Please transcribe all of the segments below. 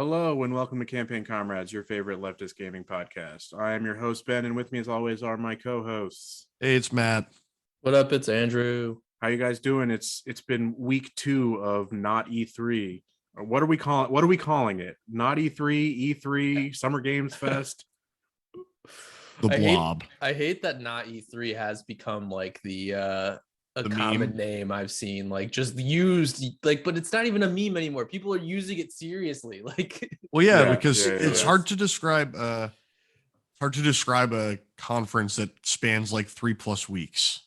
Hello and welcome to Campaign Comrades, your favorite leftist gaming podcast. I am your host, Ben, and with me as always are my co-hosts. Hey, it's Matt. What up? It's Andrew. How you guys doing? It's been week 2 of not E3. Or what are we calling it? Not E3, E3, Summer Games Fest. The blob. I hate that not E3 has become like the common meme name I've seen, like just used, like, but it's not even a meme anymore. People are using it seriously. Like, well, because it's hard to describe. Hard to describe a conference that spans like 3+ weeks.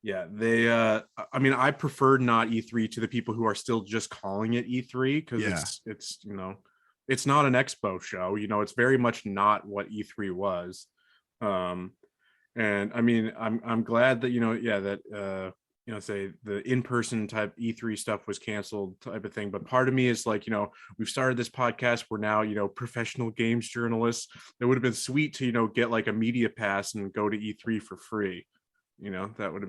Yeah, they. I mean, I prefer not E3 to the people who are still just calling it E3 because it's it's not an expo show. It's very much not what E3 was. And I mean, I'm glad that say the in-person type E3 stuff was canceled type of thing. But part of me is like, we've started this podcast. We're now, professional games journalists. It would have been sweet to, get like a media pass and go to E3 for free. That would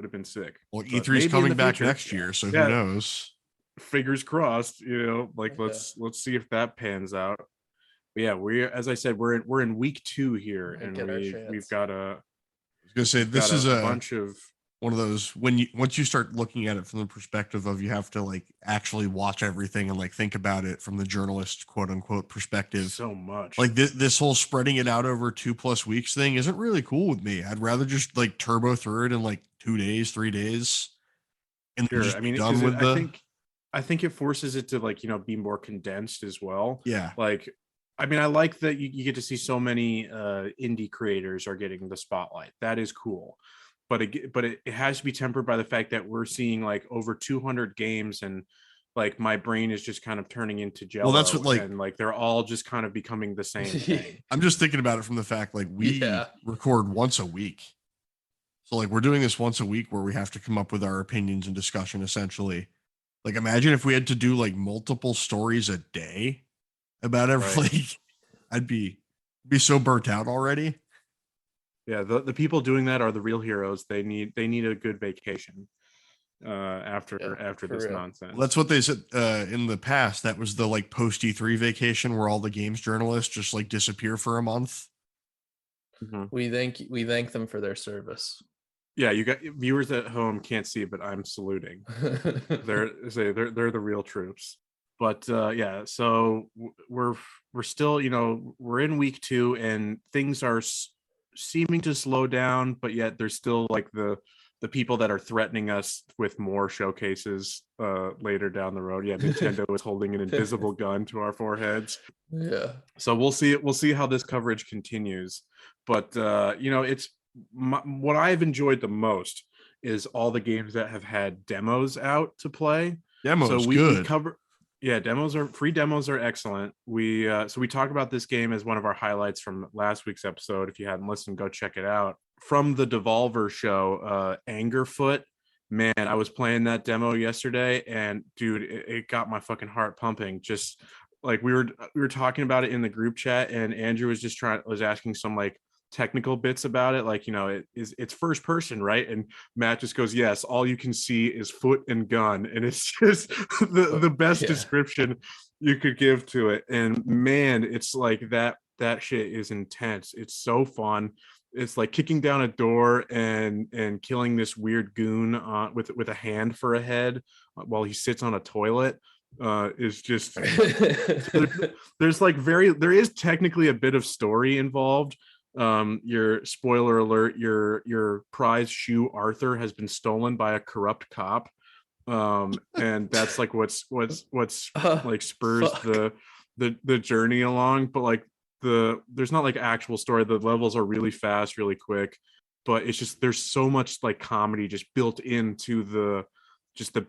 have been sick. Well, E3 is coming back next year, so who knows? Fingers crossed. Let's see if that pans out. But yeah, as I said, we're in week 2 here, and we've got a. I was gonna say this is a bunch of one of those once you start looking at it from the perspective of you have to like actually watch everything and like think about it from the journalist quote unquote perspective. So much like this whole spreading it out over 2+ weeks thing isn't really cool with me. I'd rather just like turbo through it in like 2 days, 3 days, and just be done with I think it forces it to like be more condensed as well. Yeah, like I mean, I like that you get to see so many indie creators are getting the spotlight. That is cool. But it has to be tempered by the fact that we're seeing like over 200 games, and like my brain is just kind of turning into jello. Well, that's what and like they're all just kind of becoming the same thing. I'm just thinking about it from the fact like we record once a week. So like we're doing this once a week where we have to come up with our opinions and discussion essentially. Like imagine if we had to do like multiple stories a day about everything. Right. I'd be so burnt out already. Yeah, the people doing that are the real heroes. They need a good vacation after this nonsense. Well, that's what they said in the past. That was the like post E3 vacation where all the games journalists just like disappear for a month. Mm-hmm. We thank them for their service. Yeah, you got viewers at home can't see, but I'm saluting. they're the real troops. But so we're still we're in week 2 and things are seeming to slow down, but yet there's still like the people that are threatening us with more showcases later down the road. Yeah, Nintendo is holding an invisible gun to our foreheads. Yeah. So we'll see how this coverage continues. But it's what I've enjoyed the most is all the games that have had demos out to play. Demos, good. We cover. Yeah, free demos are excellent. We talk about this game as one of our highlights from last week's episode. If you hadn't listened, go check it out. From the Devolver show, Angerfoot. Man, I was playing that demo yesterday, and dude, it got my fucking heart pumping. Just like we were talking about it in the group chat, and Andrew was asking some like technical bits about it, like it's first person, right? And Matt just goes, yes, all you can see is foot and gun, and it's just the best description you could give to it. And man, it's like that shit is intense. It's so fun. It's like kicking down a door and killing this weird goon with a hand for a head while he sits on a toilet. Is just there's like there is technically a bit of story involved. Your spoiler alert, your prize shoe Arthur has been stolen by a corrupt cop, and that's like what's like spurs the journey along. But like there's not like actual story. The levels are really fast, really quick, but it's just there's so much like comedy just built into the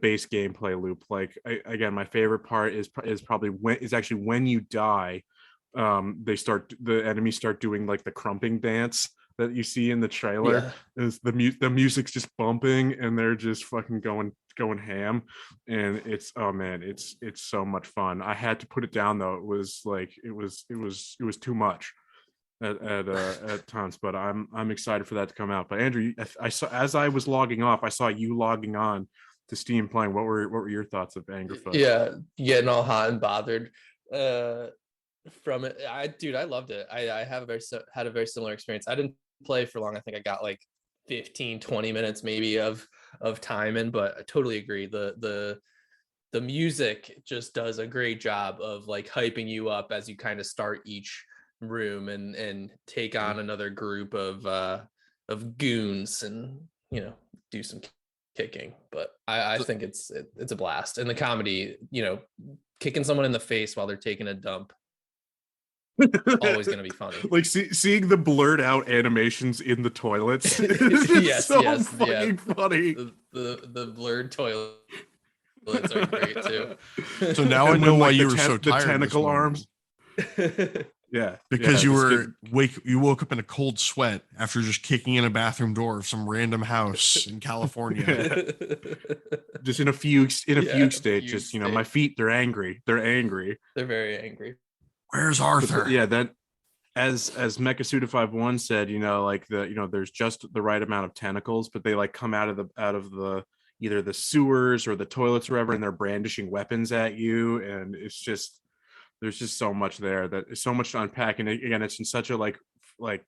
base gameplay loop. Like again, my favorite part is probably when you die. The enemies start doing like the crumping dance that you see in the trailer. Is the music's just bumping and they're just fucking going ham, and it's so much fun. I had to put it down though. It was too much at times, but I'm excited for that to come out. But Andrew, I saw, as I was logging off, I saw you logging on to Steam playing. What were your thoughts of Angerfoot? Yeah, getting all hot and bothered. from it. I loved it. I have had a very similar experience. I didn't play for long. I think I got like 15-20 minutes maybe of time in, but I totally agree. The music just does a great job of like hyping you up as you kind of start each room and take on another group of goons and do some kicking. But I think it's a blast. And the comedy, kicking someone in the face while they're taking a dump, always going to be funny. Like seeing the blurred out animations in the toilets. Yes, fucking funny. The blurred toilets are great too. So now I know why you were so tired. The tentacle arms. Yeah, because you woke up in a cold sweat after just kicking in a bathroom door of some random house in California. Just in a fugue state. Just my feet. They're angry. They're very angry. Where's Arthur? But, yeah, that as Mecha-Suda51 said, like there's just the right amount of tentacles, but they like come out of the either the sewers or the toilets or wherever, and they're brandishing weapons at you, and it's just there's just so much there that is so much to unpack, and again, it's in such a like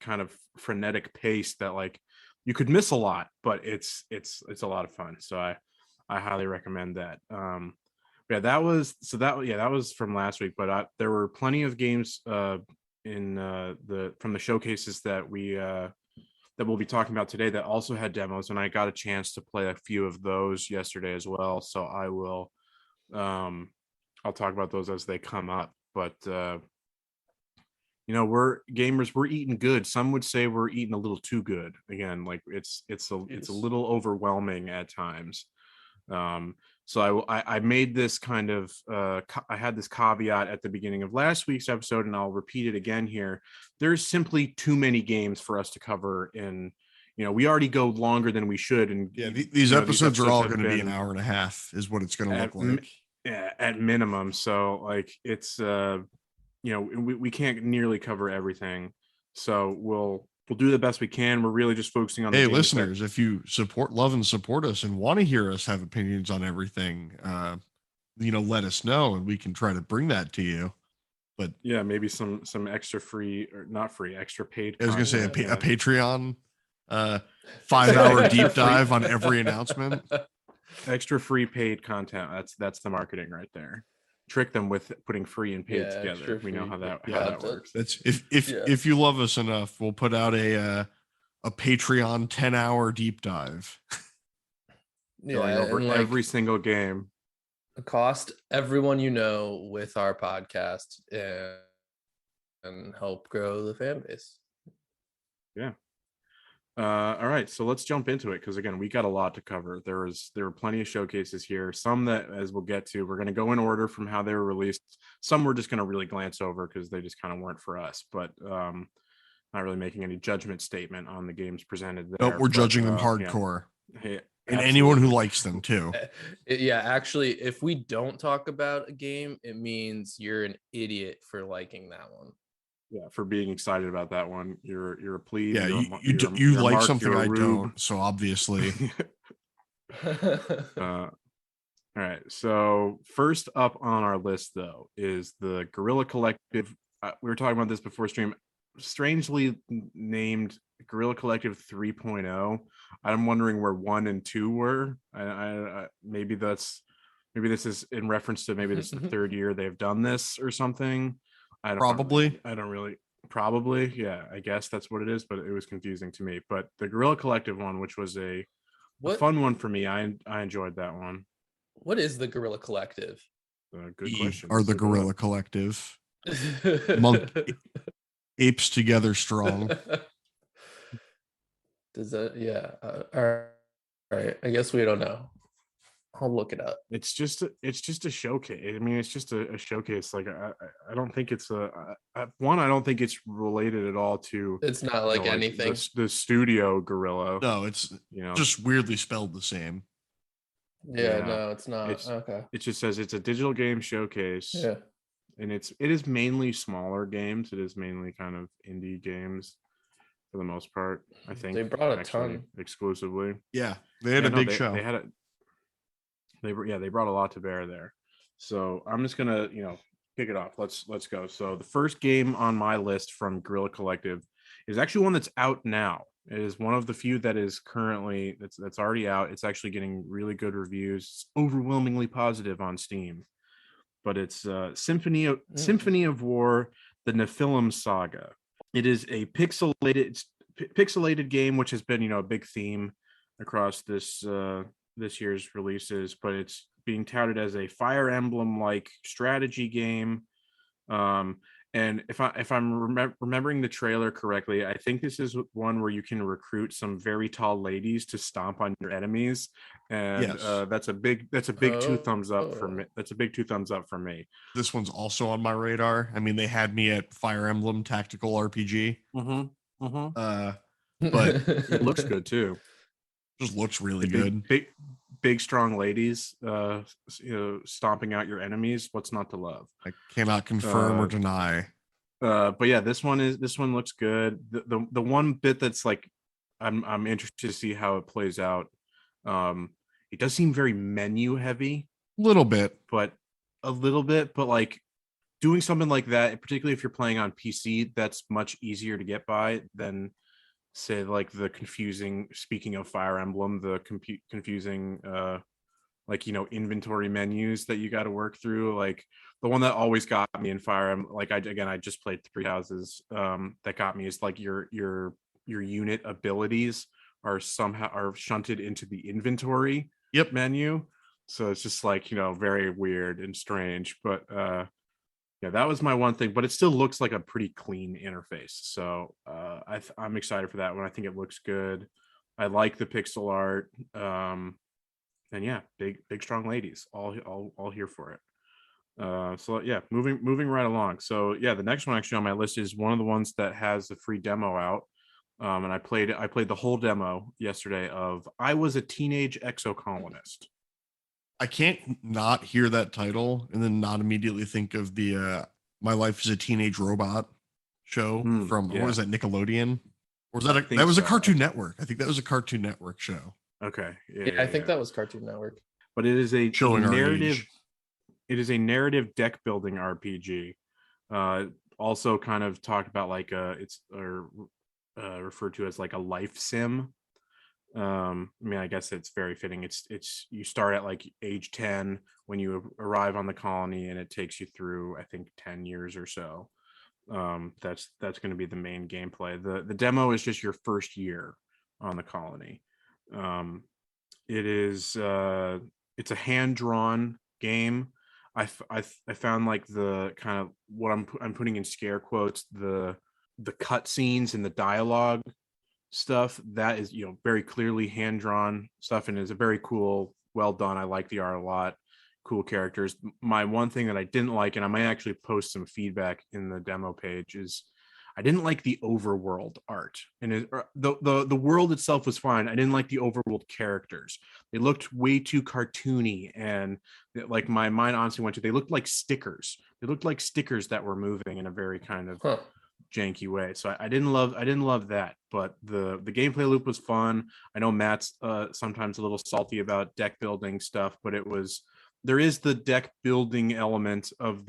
kind of frenetic pace that like you could miss a lot, but it's a lot of fun. So I highly recommend that. That was from last week, but there were plenty of games from the showcases that we'll be talking about today that also had demos, and I got a chance to play a few of those yesterday as well. So I will I'll talk about those as they come up. But we're gamers, we're eating good. Some would say we're eating a little too good. Again, like it's a little overwhelming at times. So I made this kind of I had this caveat at the beginning of last week's episode, and I'll repeat it again here. There's simply too many games for us to cover in, we already go longer than we should. And these episodes are all going to be an hour and a half is what it's going to look like. At minimum. So like it's we can't nearly cover everything. So we'll do the best we can. We're really just focusing on the listeners, if you love and support us and want to hear us have opinions on everything, let us know and we can try to bring that to you. But yeah, maybe some extra free or not free, extra paid. I was going to say a Patreon 5-hour deep dive on every announcement. Extra free paid content. That's the marketing right there. Trick them with putting free and paid together. We know how that works. That's if you love us enough, we'll put out a Patreon 10-hour deep dive. Going over every single game. Cost everyone with our podcast and help grow the fan base. Yeah. All right, so let's jump into it because again, we got a lot to cover. There were plenty of showcases here. Some that, as we'll get to, we're going to go in order from how they were released. Some we're just going to really glance over because they just kind of weren't for us. But not really making any judgment statement on the games presented there. No, we're judging them hardcore. Yeah, and anyone who likes them too. Yeah, actually, if we don't talk about a game, it means you're an idiot for liking that one. Yeah, for being excited about that one. You're a plebe. Yeah, you like Mark, something I don't, so obviously. All right, so first up on our list, though, is the Guerrilla Collective. We were talking about this before stream. Strangely named Guerrilla Collective 3.0. I'm wondering where 1 and 2 were. Maybe this is in reference to maybe this is the third year they've done this or something. Probably, yeah, I guess that's what it is, but it was confusing to me. But the Guerrilla Collective one, which was a fun one for me, I enjoyed that one. What is the Guerrilla Collective? Good question. Are the Guerrilla Collective apes together strong? Does that? Yeah. All right. I guess we don't know. I'll look it up. It's just a showcase. I mean, it's just a showcase. Like I don't think it's I don't think it's related at all to. It's not like anything. The studio Guerrilla. No, it's just weirdly spelled the same. Yeah, no, it's not. Okay. It just says it's a digital game showcase. Yeah. And it is mainly smaller games. It is mainly kind of indie games for the most part. I think they brought a ton exclusively. Yeah, they had a big show. They had they brought a lot to bear there. So I'm just gonna kick it off. Let's go. So the first game on my list from Guerrilla Collective is actually one that's out now. It is one of the few that is currently that's already out. It's actually getting really good reviews, overwhelmingly positive on Steam. But it's Symphony of War: The Nephilim Saga. It is a pixelated game, which has been a big theme across this year's releases, but it's being touted as a Fire Emblem like strategy game. And if I'm remembering the trailer correctly, I think this is one where you can recruit some very tall ladies to stomp on your enemies, and Yes. that's a big 2 thumbs up for me. That's a big 2 thumbs up for me. This one's also on my radar. I mean, they had me at Fire Emblem Tactical RPG. But it looks good too. Just looks really good. Big strong ladies stomping out your enemies. What's not to love? I cannot confirm or deny. But yeah, this one looks good. The one bit that's like I'm interested to see how it plays out. It does seem very menu heavy. A little bit, but like doing something like that, particularly if you're playing on PC, that's much easier to get by than say like the confusing, speaking of Fire Emblem, the confusing inventory menus that you got to work through. Like the one that always got me in Fire Emblem, like I just played Three Houses, that got me is like your unit abilities are shunted into the inventory menu. So it's just like, very weird and strange, but yeah, that was my one thing, but it still looks like a pretty clean interface. So I'm excited for that one. I think it looks good. I like the pixel art. And yeah, big strong ladies, all here for it. So yeah, moving right along. So yeah, the next one actually on my list is one of the ones that has a free demo out. And I played the whole demo yesterday of I Was a Teenage Exocolonist. I can't not hear that title and then not immediately think of the My Life as a Teenage Robot show from what was that, Nickelodeon? Or was that that was a Cartoon Network? I think that was a Cartoon Network show. Okay. Yeah, I think that was Cartoon Network. But it is a showing narrative. It is a narrative deck building RPG. Also kind of talked about like it's referred to as like a life sim. I mean, I guess it's very fitting. It's you start at like age 10 when you arrive on the colony, and it takes you through I think 10 years or so. That's going to be the main gameplay. The demo is just your first year on the colony. It is it's a hand-drawn game. I found like the kind of what I'm putting in scare quotes, the cut scenes and the dialogue stuff that is very clearly hand-drawn stuff, and is a very cool, well done. I like the art a lot. Cool characters. My one thing that I didn't like, and I might actually post some feedback in the demo page, is I didn't like the overworld art, and the world itself was fine. I didn't like the overworld characters. They looked way too cartoony, and like my mind honestly went to, they looked like stickers. They looked like stickers that were moving in a very kind of janky way. So I didn't love that, but the gameplay loop was fun. I know Matt's sometimes a little salty about deck building stuff, but there is the deck building element of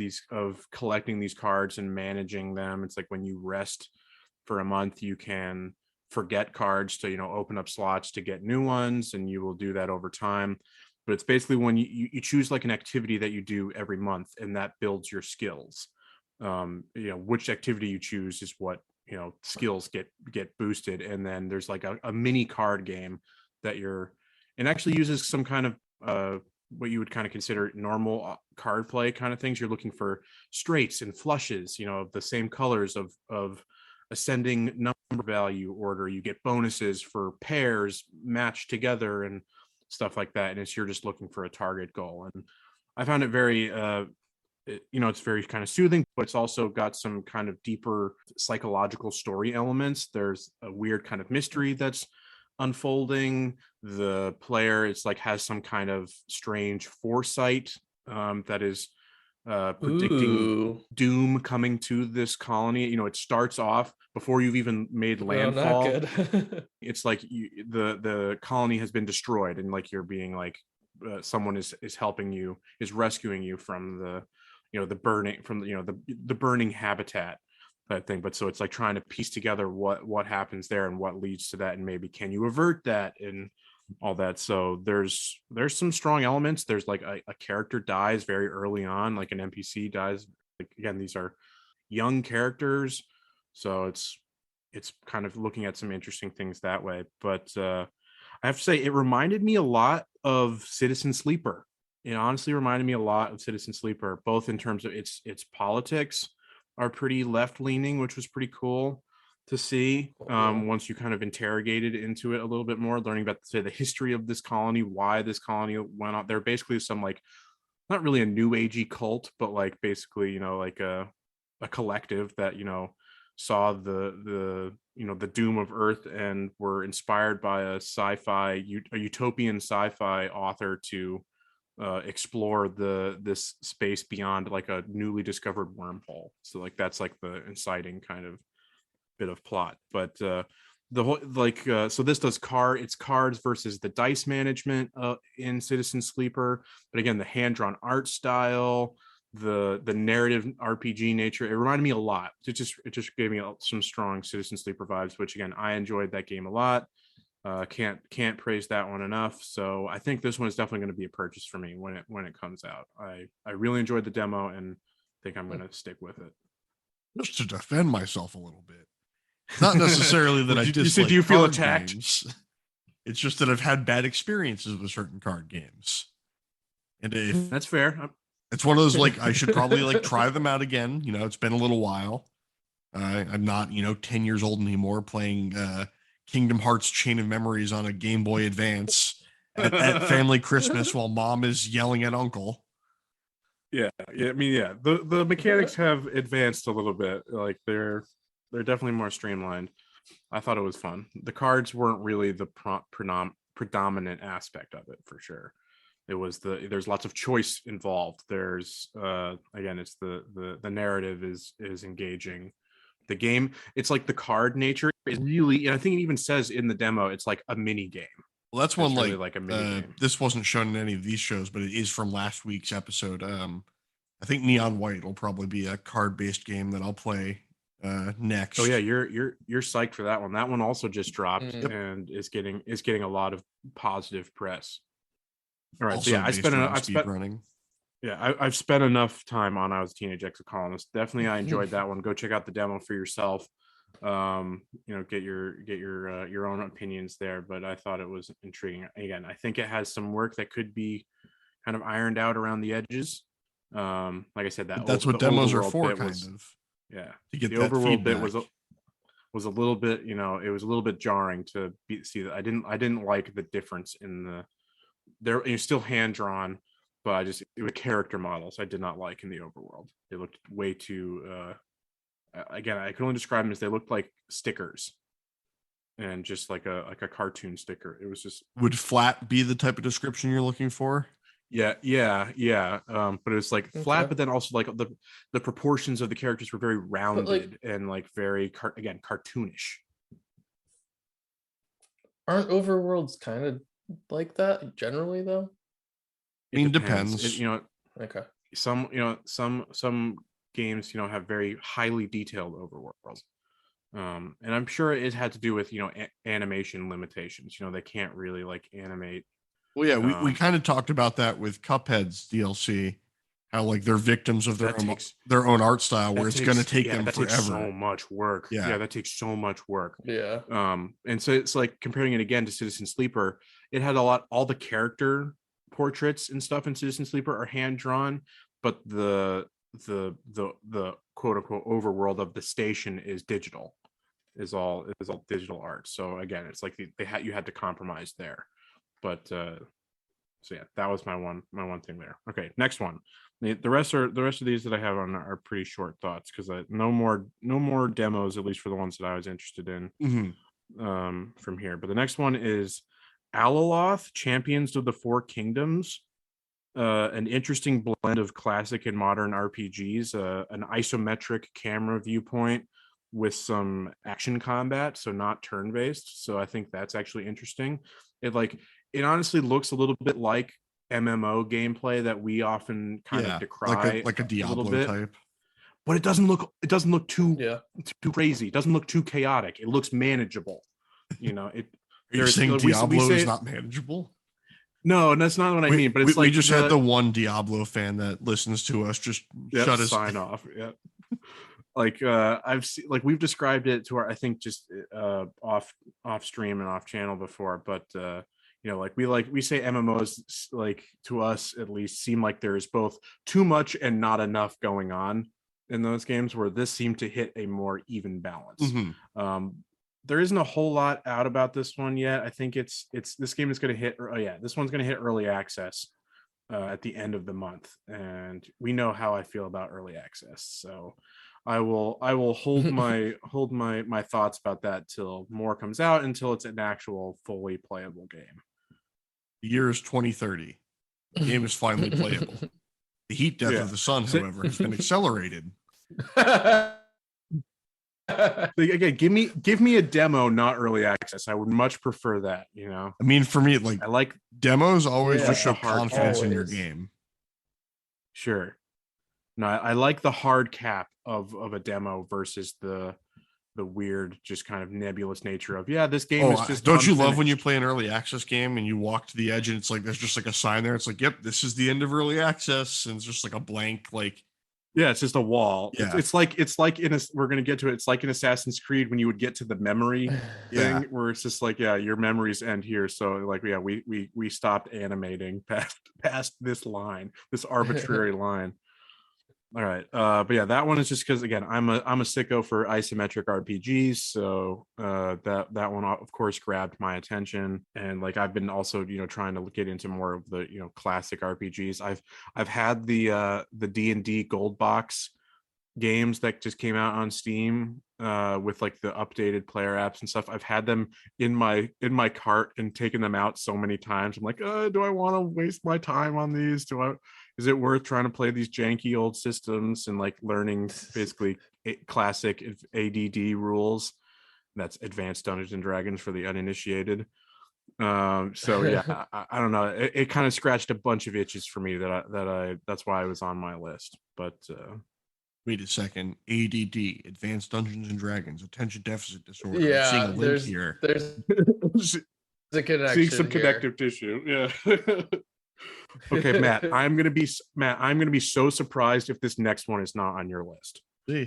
collecting these cards and managing them. It's like when you rest for a month, you can forget cards to open up slots to get new ones, and you will do that over time. But it's basically when you choose like an activity that you do every month, and that builds your skills. Which activity you choose is what skills get boosted, and then there's like a mini card game that and actually uses some kind of what you would kind of consider normal card play kind of things. You're looking for straights and flushes, of the same colors of ascending number value order. You get bonuses for pairs matched together and stuff like that, and you're just looking for a target goal. And I found it very it's very kind of soothing, but it's also got some kind of deeper psychological story elements. There's a weird kind of mystery that's unfolding. The player, it's like, has some kind of strange foresight that is predicting doom coming to this colony. It starts off before you've even made landfall. Not good. It's like the colony has been destroyed, and like you're being like someone is helping you, is rescuing you from the the burning from the burning habitat that thing. But so it's like trying to piece together what happens there and what leads to that, and maybe can you avert that and all that. So there's some strong elements. There's like a character dies very early on, like an NPC dies. Like again, these are young characters, so it's kind of looking at some interesting things that way. But I have to say, it reminded me a lot of Citizen Sleeper. It honestly reminded me a lot of Citizen Sleeper, both in terms of its politics are pretty left leaning, which was pretty cool to see. Once you kind of interrogated into it a little bit more, learning about say the history of this colony, why this colony went on. They're basically some like not really a new agey cult, but like basically like a collective that saw the doom of Earth and were inspired by a utopian sci-fi author to explore this space beyond like a newly discovered wormhole. So like that's like the inciting kind of bit of plot. But the whole so this does it's cards versus the dice management in Citizen Sleeper. But again, the hand-drawn art style, the narrative RPG nature, it reminded me a lot. It just gave me some strong Citizen Sleeper vibes, which again, I enjoyed that game a lot. Can't praise that one enough. So I think this one is definitely going to be a purchase for me when it comes out. I really enjoyed the demo and think I'm going to stick with it. Just to defend myself a little bit, not necessarily that I dislike. You said, do you feel attacked? Games. It's just that I've had bad experiences with certain card games, and if that's fair, it's one of those like I should probably like try them out again. It's been a little while. I'm not 10 years old anymore playing Kingdom Hearts Chain of Memories on a Game Boy Advance at family Christmas while mom is yelling at uncle. Yeah. I mean, yeah, the mechanics have advanced a little bit. Like they're definitely more streamlined. I thought it was fun. The cards weren't really the predominant aspect of it, for sure. It was there's lots of choice involved. There's again, it's the narrative is engaging. The game, it's like the card nature is really, and I think it even says in the demo, it's like a mini game. Well, that's one really like a mini game. This wasn't shown in any of these shows, but it is from last week's episode. I think Neon White will probably be a card-based game that I'll play next. Oh yeah, you're psyched for that one. That one also just dropped and is getting a lot of positive press. All right, also so yeah, I've spent enough time on I Was a Teenage Exocolonist. Definitely, I enjoyed that one. Go check out the demo for yourself. Get your own opinions there. But I thought it was intriguing. Again, I think it has some work that could be kind of ironed out around the edges. Like I said, that's what demos are for, kind of. Yeah, to get the that overworld feedback. bit was a little bit, it was a little bit jarring to see that. I didn't like the difference in you're still hand drawn, but it was character models I did not like in the overworld. They looked way too again, I can only describe them as they looked like stickers and just like a cartoon sticker. It was just. Would flat be the type of description you're looking for? Yeah. But it was like flat, but then also like the proportions of the characters were very rounded and like very cartoonish. Aren't overworlds kind of like that generally, though? It depends. Okay. Some games have very highly detailed overworlds, and I'm sure it had to do with animation limitations. They can't really like animate. Well, yeah, we kind of talked about that with Cuphead's DLC, how like they're victims of their own art style, where it's going to take them forever. Takes so much work. Yeah, that takes so much work. Yeah. And so it's like comparing it again to Citizen Sleeper. It had all the character portraits and stuff in Citizen Sleeper are hand drawn, but the quote unquote overworld of the station is digital. Is all digital art. So again, it's like you had to compromise there. But so yeah, that was my one thing there. Okay, next one. The rest of these that I have on are pretty short thoughts because no more demos, at least for the ones that I was interested in from here. But the next one is Alaloth, Champions of the Four Kingdoms. An interesting blend of classic and modern RPGs, an isometric camera viewpoint with some action combat, so not turn-based. So I think that's actually interesting. It honestly looks a little bit like MMO gameplay that we often kind of decry, like a Diablo bit. type. But it doesn't look too crazy. It doesn't look too chaotic. It looks manageable. You know, it. Are you saying Diablo is not manageable? No, that's not what I mean. But it's we just had the one Diablo fan that listens to us just shut his sign off. Yeah. Like I've seen, like we've described it to our, I think just off stream and off channel before, but you know, like we say MMOs, like to us at least, seem like there's both too much and not enough going on in those games, where this seemed to hit a more even balance. There isn't a whole lot out about this one yet. I think it's this game is going to hit. Oh yeah, this one's going to hit early access at the end of the month, and we know how I feel about early access. So I will hold my thoughts about that till more comes out, until it's an actual fully playable game. The year is 2030. The game is finally playable. The heat death of the sun, however, has been accelerated. Again, give me a demo, not early access. I would much prefer that. You know, I mean, for me, like I like demos always just show confidence in your game. Sure. No, I like the hard cap of a demo versus the weird, just kind of nebulous nature of this game is just. Don't you love when you play an early access game and you walk to the edge and it's like there's just like a sign there? It's like, yep, this is the end of early access, and it's just like a blank like. Yeah, it's just a wall. Yeah. It's like we're gonna get to it. It's like in Assassin's Creed when you would get to the memory thing, where it's just like, your memories end here. So like, we stopped animating past this line, this arbitrary line. All right, but yeah, that one is just because, again, I'm a sicko for isometric RPGs, so that one of course grabbed my attention, and like I've been also trying to get into more of the classic RPGs. I've had the D&D gold box games that just came out on Steam with like the updated player apps and stuff. I've had them in my cart and taken them out so many times. I'm like, do I want to waste my time on these? Is it worth trying to play these janky old systems and like learning basically classic ADD rules? That's Advanced Dungeons and Dragons for the uninitiated. So yeah, I don't know. It kind of scratched a bunch of itches for me that's why I was on my list. But wait a second, ADD, Advanced Dungeons and Dragons, Attention Deficit Disorder. Yeah, I'm seeing a link here. There's a connection. Seeing some connective tissue. Yeah. Okay, Matt. I'm gonna be so surprised if this next one is not on your list.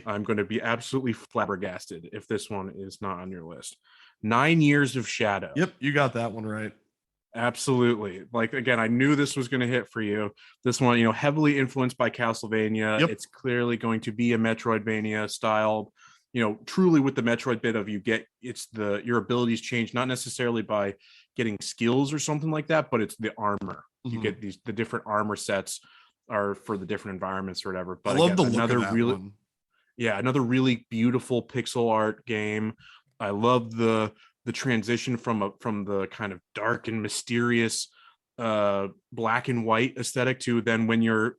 I'm going to be absolutely flabbergasted if this one is not on your list. 9 Years of Shadow. Yep, you got that one right. Absolutely. Like, again, I knew this was going to hit for you. This one, heavily influenced by Castlevania. Yep. It's clearly going to be a Metroidvania style, truly with the Metroid bit of your abilities change, not necessarily by getting skills or something like that, but it's the armor. You get the different armor sets are for the different environments or whatever. But I love the look of that one. Yeah, another really beautiful pixel art game. I love the transition from the kind of dark and mysterious black and white aesthetic to then when your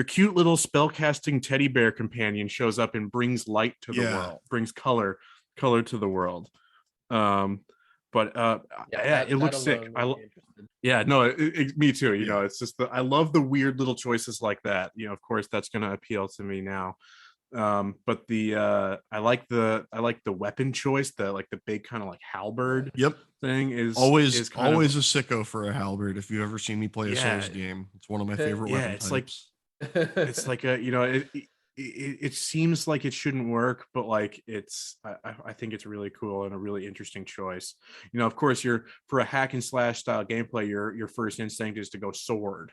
cute little spellcasting teddy bear companion shows up and brings light to the world, brings color to the world. It looks sick. Me too. It's just I love the weird little choices like that. Of course, that's going to appeal to me now. But I like the weapon choice, the big kind of like halberd. Yep. Thing is always a sicko for a halberd. If you ever seen me play a Souls game, it's one of my favorite weapon it's types. It's like it seems like it shouldn't work, but like I think it's really cool and a really interesting choice. Of course, for a hack and slash style gameplay, your first instinct is to go sword,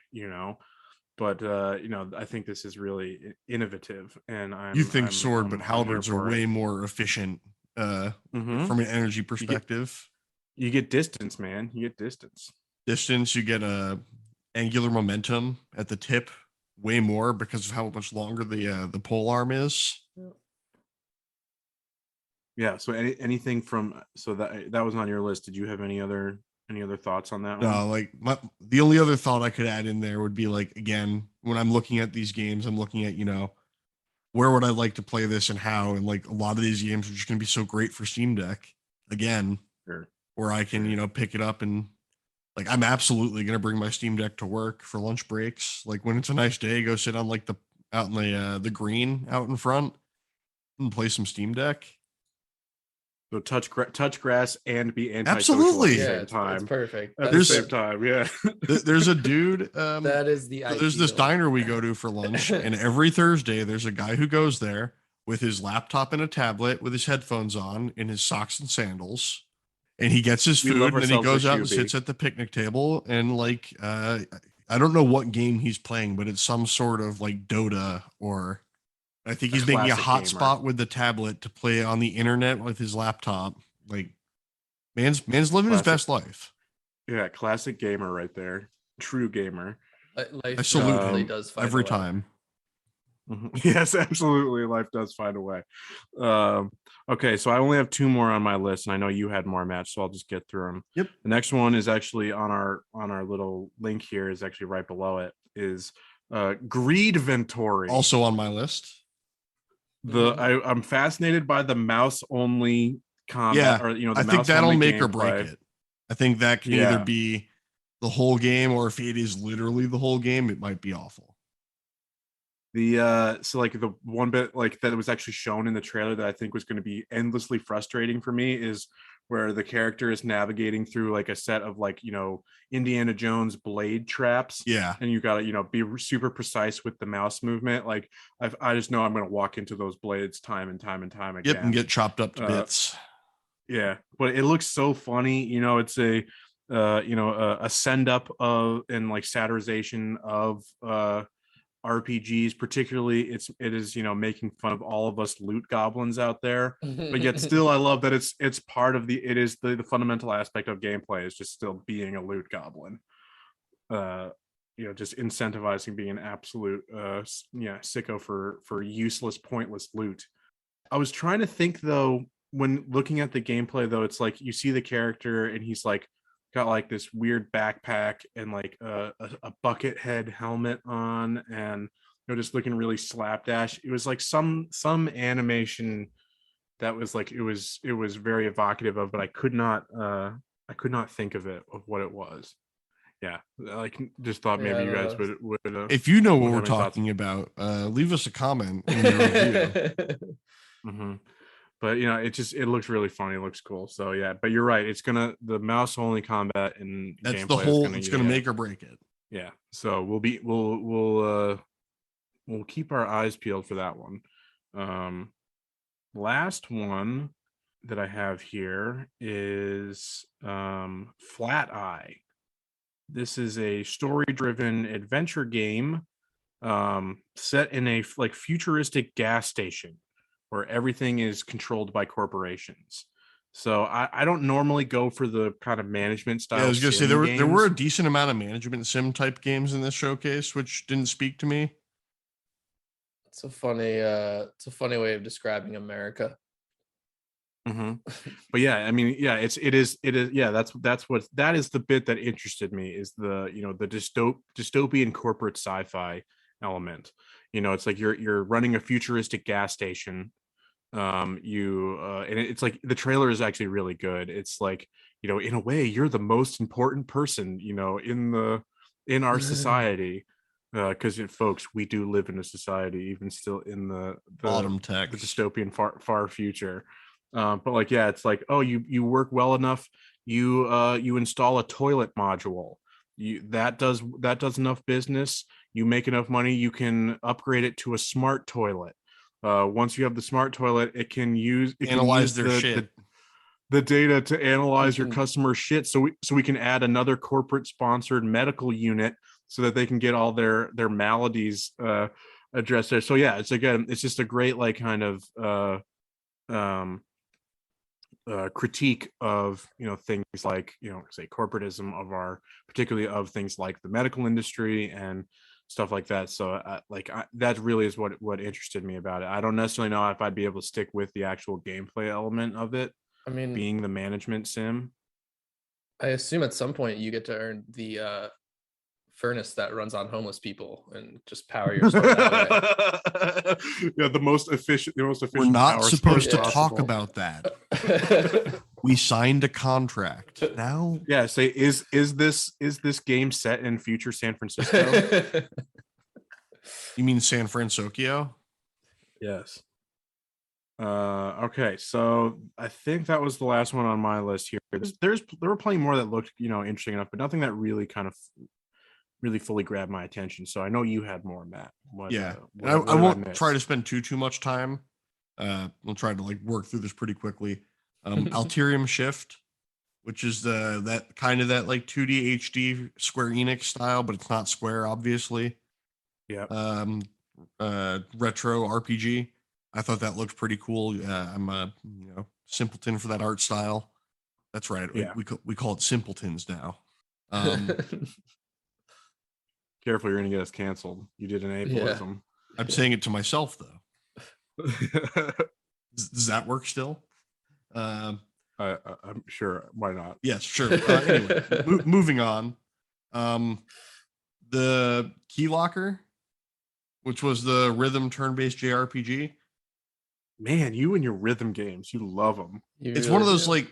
but I think this is really innovative, and I'm sword, but halberds are way more efficient from an energy perspective. You get distance, man. You get distance. You get a angular momentum at the tip way more because of how much longer the pole arm is. Yeah. So anything that was on your list. Did you have any other thoughts on that one? No, like the only other thought I could add in there would be like, again, when I'm looking at these games, I'm looking at, where would I like to play this and how, and like a lot of these games are just going to be so great for Steam Deck again, where I can, pick it up and Like I'm absolutely gonna bring my Steam Deck to work for lunch breaks. Like when it's a nice day, go sit on like out in the green out in front and play some Steam Deck. So touch grass and be antisocial Absolutely. at the Yeah, same time. it's perfect. At That's the same time, yeah. There's a dude. that is the So there's this ideal. diner we go to for lunch, and every Thursday there's a guy who goes there with his laptop and a tablet, with his headphones on, in his socks and sandals, and he gets his We food, love and then he ourselves goes a out and Hubie. sits at the picnic table, and like I don't know what game he's playing, but it's some sort of like Dota, or I think he's making a classic gamer. hotspot with the tablet to play on the internet with his laptop. Like man's living his Classic. best life. Yeah, classic gamer right there. True gamer. Life I salute really him does find every a way. time. Yes, absolutely. Life does find a way. Okay, so I only have 2 more on my list, and I know you had more, Matt, so I'll just get through them. Yep. The next one is actually on our little link here, is actually right below it, is Greed Ventory. Also on my list. I'm fascinated by the mouse only combat, Yeah, or the I think mouse that'll only make or break gameplay. it. I think that can either Yeah. be the whole game, or if it is literally the whole game, it might be awful. So like the one bit like that was actually shown in the trailer that I think was going to be endlessly frustrating for me is where the character is navigating through like a set of like Indiana Jones blade traps. Yeah, And you got to be super precise with the mouse movement. Like I just know I'm going to walk into those blades time and time and time again. yep, and get chopped up to bits. Yeah, but it looks so funny. It's a send up of and like satirization of RPGs. Particularly it is making fun of all of us loot goblins out there, but yet still I love that it's part of the fundamental aspect of gameplay is just still being a loot goblin. Just incentivizing being an absolute sicko for useless, pointless loot. I was trying to think though, when looking at the gameplay though, it's like you see the character and he's like got like this weird backpack and like a bucket head helmet on, and just looking really slapdash. It was like some animation that was like it was very evocative of, but I could not think of what it was. Yeah, like just thought maybe you guys would if you know what would we're have any thoughts. talking about, leave us a comment in your review. Mm-hmm. But it looks really funny. It looks cool. So yeah, but you're right. It's the mouse only combat and That's gameplay the whole. It's gonna make or break it. Yeah. So we'll keep our eyes peeled for that one. Last one that I have here is Flat Eye. This is a story-driven adventure game set in a like futuristic gas station where everything is controlled by corporations. So I don't normally go for the kind of management style. Yeah, I was gonna say games. there were a decent amount of management sim type games in this showcase, which didn't speak to me. It's a funny way of describing America. Mm-hmm. But yeah, I mean, yeah, it is yeah, that is the bit that interested me, is the the dystopian corporate sci-fi element. It's like you're running a futuristic gas station. And it's like the trailer is actually really good. It's like in a way you're the most important person in our society, because folks, we do live in a society even still in the Bottom text, the dystopian far future. But like, yeah, it's like, oh, you work well enough, you install a toilet module, that does enough business, you make enough money, you can upgrade it to a smart toilet. Once you have the smart toilet, it can analyze their shit. The data to analyze your customer shit, so we can add another corporate sponsored medical unit so that they can get all their maladies addressed there. So yeah, it's just a great like kind of critique of things like say corporatism particularly of things like the medical industry and stuff like that. So that really is what interested me about it. I don't necessarily know if I'd be able to stick with the actual gameplay element of it, I mean, being the management sim. I assume at some point you get to earn the furnace that runs on homeless people and just power your store that way. Yeah, the most efficient We're not power supposed to source talk possible. about that. We signed a contract. Now, Yeah. Say, is this game set in future San Francisco? you mean San Francisco? Yes. Okay, so I think that was the last one on my list here. There were plenty more that looked, interesting enough, but nothing that really kind of really fully grabbed my attention. So I know you had more, Matt. Yeah, What I did I won't miss? try to spend too much time. We'll try to like work through this pretty quickly. Alterium Shift, which is that kind of that like 2D HD Square Enix style, but it's not Square, obviously. Yeah. Retro RPG. I thought that looked pretty cool. I'm a simpleton for that art style. That's right. Yeah. We call it simpletons now. Careful, you're gonna get us canceled. You did an ableism. I'm saying it to myself though. Does that work still? I'm sure. Why not? Yes, sure. Anyway, moving on. The Key Locker, which was the rhythm turn-based JRPG. Man, you and your rhythm games, you love them. It's one of those like,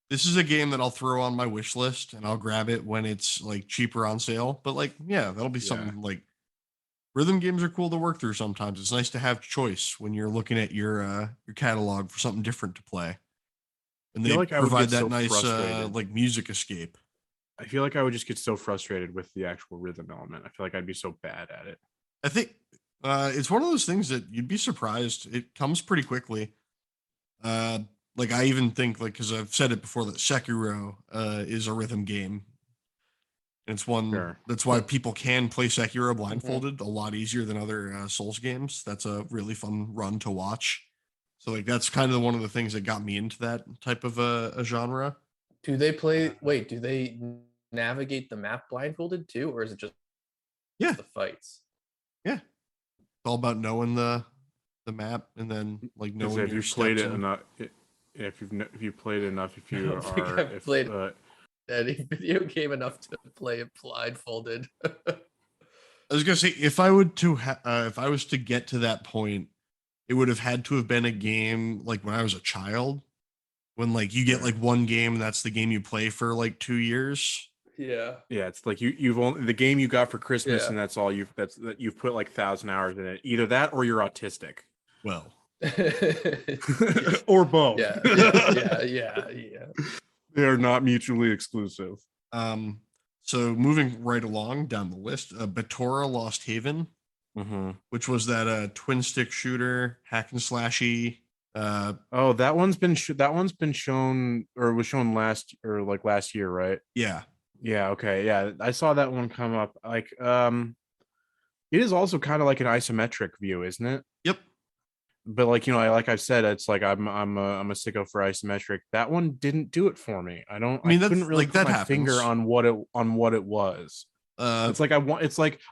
this is a game that I'll throw on my wish list and I'll grab it when it's like cheaper on sale. But like, yeah, that'll be something like rhythm games are cool to work through sometimes. It's nice to have choice when you're looking at your catalog for something different to play. And they provide that nice like music escape. I feel like I would just get so frustrated with the actual rhythm element. I feel like I'd be so bad at it. I think it's one of those things that you'd be surprised. It comes pretty quickly. Like I even think like, because I've said it before, that Sekiro is a rhythm game. And it's one that's why people can play Sekiro blindfolded a lot easier than other Souls games. That's a really fun run to watch. So like that's kind of one of the things that got me into that type of a genre. Do they play? Wait, do they navigate the map blindfolded too, or is it just the fights? Yeah, it's all about knowing the map and then like knowing if you've played it enough. If you've played it enough, if you played any video game enough to play it blindfolded. I was gonna say if I was to get to that point, it would have had to have been a game like when I was a child, when like you get like one game and that's the game you play for like 2 years. Yeah, it's like you've only the game you got for Christmas and that's all you've put like 1,000 hours in it. Either that or you're autistic. Well, or both. Yeah. They are not mutually exclusive. So moving right along down the list, Batora Lost Haven, which was that twin stick shooter hack and slashy. That one's been shown or was shown last year, right? Yeah. Okay. Yeah, I saw that one come up. Like, it is also kind of like an isometric view, isn't it? Yep. But like like I've said, it's like I'm a sicko for isometric. That one didn't do it for me. I couldn't really put my finger on what it was. It's like I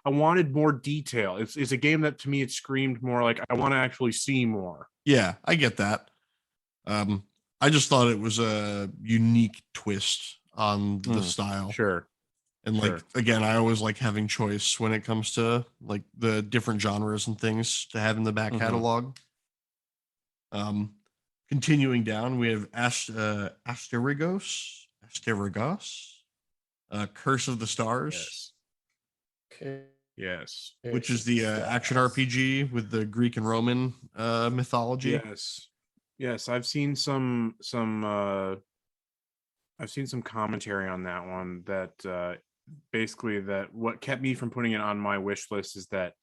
wanted more detail. It's a game that to me it screamed more like I want to actually see more. Yeah, I get that. I just thought it was a unique twist on the style. Sure. And like again, I always like having choice when it comes to like the different genres and things to have in the back catalog. Continuing down, we have Asterigos, Curse of the Stars. Yes. Which is the action RPG with the Greek and Roman mythology. Yes. I've seen some commentary on that one that basically that what kept me from putting it on my wish list is that,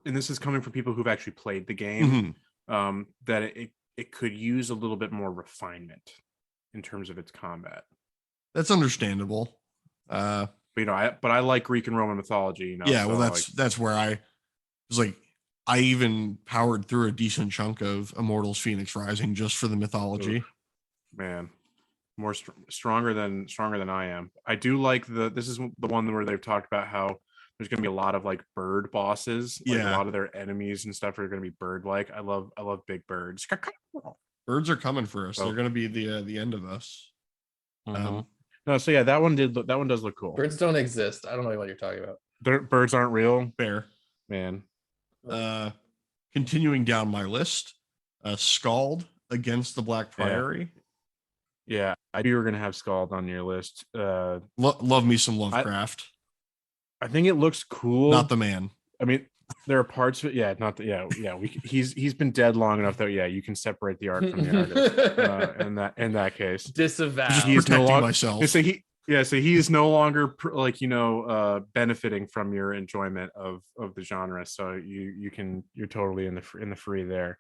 and this is coming from people who've actually played the game, that it could use a little bit more refinement in terms of its combat. That's understandable. But I like Greek and Roman mythology. Yeah, so well, that's where I was like, I even powered through a decent chunk of Immortals: Phoenix Rising just for the mythology. Man, more stronger than I am. I do like this is the one where they've talked about how there's going to be a lot of like bird bosses. Like a lot of their enemies and stuff are going to be bird like. I love big birds. Birds are coming for us. They're going to be the end of us. No, so yeah, that one does look cool. Birds don't exist. I don't know what you're talking about. Birds aren't real. Fair, man. Continuing down my list, Scald Against the Black Priory. Yeah, I knew you were gonna have Scald on your list. Love me some Lovecraft. I think it looks cool. Not the man. I mean, there are parts of it. Yeah, not the, yeah. He's been dead long enough that you can separate the art from the artist. In that case, disavow. Just protecting myself. So he is no longer benefiting from your enjoyment of the genre. So you're totally in the free there.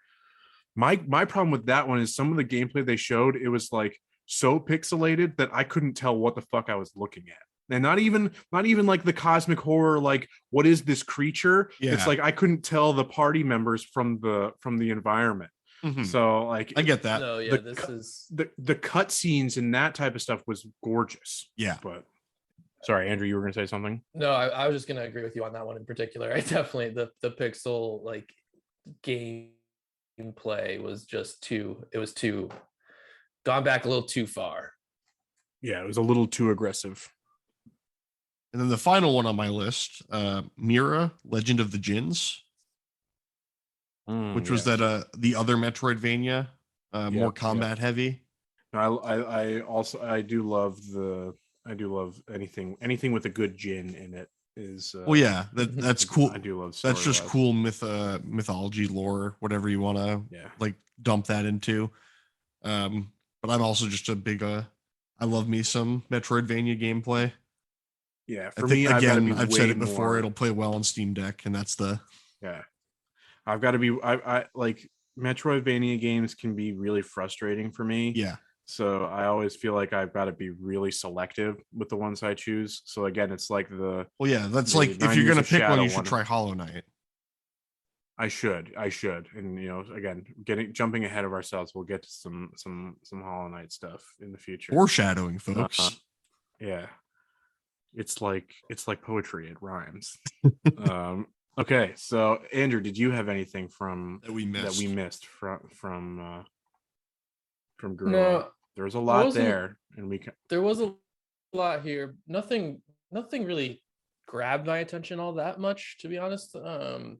My problem with that one is some of the gameplay they showed, it was like so pixelated that I couldn't tell what the fuck I was looking at. And not even like the cosmic horror, like what is this creature? Yeah. It's like I couldn't tell the party members from the environment. Mm-hmm. So like I get that. No, yeah, this is the cut scenes and that type of stuff was gorgeous. Yeah. But sorry, Andrew, you were gonna say something? No, I was just gonna agree with you on that one in particular. I definitely the pixel like gameplay was just too gone back a little too far. Yeah, it was a little too aggressive. And then the final one on my list, Mira, Legend of the Jinns, which was that the other Metroidvania, more combat heavy. I do love anything with a good djinn in it is. Well, yeah, that's cool. I do love. That's just cool mythology lore, whatever you want to like dump that into. But I'm also just a big I love me some Metroidvania gameplay. Yeah, for me, again, I've said it before. It'll play well on Steam Deck, and that's the. Yeah, I've got to be. I like Metroidvania games can be really frustrating for me. Yeah. So I always feel like I've got to be really selective with the ones I choose. So again, it's like the. Well, yeah, that's like if you're gonna pick one, you should try Hollow Knight. I should, and again, jumping ahead of ourselves, we'll get to some Hollow Knight stuff in the future. Foreshadowing, folks. Yeah. It's like poetry. It rhymes. Okay, so Andrew, did you have anything that we missed from Gorilla? No, there was a lot there, and there was a lot here. Nothing really grabbed my attention all that much, to be honest. A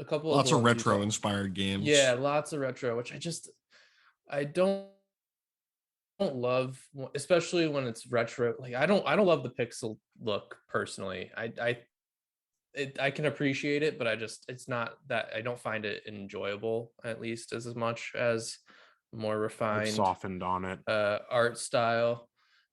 couple lots of retro inspired games. Yeah, lots of retro, which I don't love, especially when it's retro. Like I don't love the pixel look personally. I can appreciate it, but it's not that I don't find it enjoyable, at least as much as more refined, softened on it art style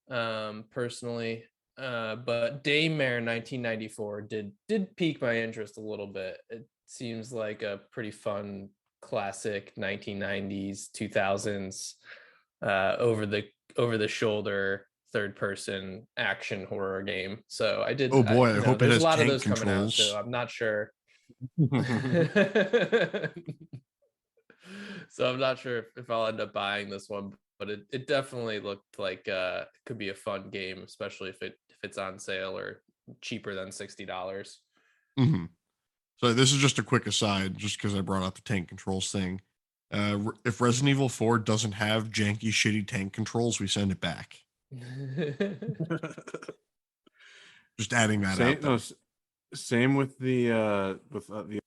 personally. But Daymare 1994 did pique my interest a little bit. It seems like a pretty fun classic 1990s 2000s over the shoulder third person action horror game. So I did. Oh boy, I hope it has a lot of those controls. Coming out, so I'm not sure. So I'm not sure if I'll end up buying this one, but it definitely looked like it could be a fun game, especially if it's on sale or cheaper than $60. Mm-hmm. So this is just a quick aside, just because I brought up the tank controls thing. If Resident Evil 4 doesn't have janky, shitty tank controls, we send it back. Just adding that out. No, same with the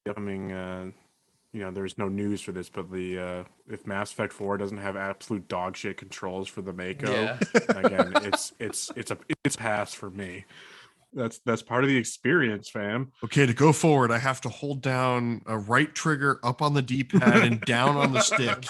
upcoming. There's no news for this, but if Mass Effect 4 doesn't have absolute dog shit controls for the Mako, again, it's a pass for me. That's part of the experience, fam. Okay, to go forward, I have to hold down a right trigger up on the D-pad and down on the stick.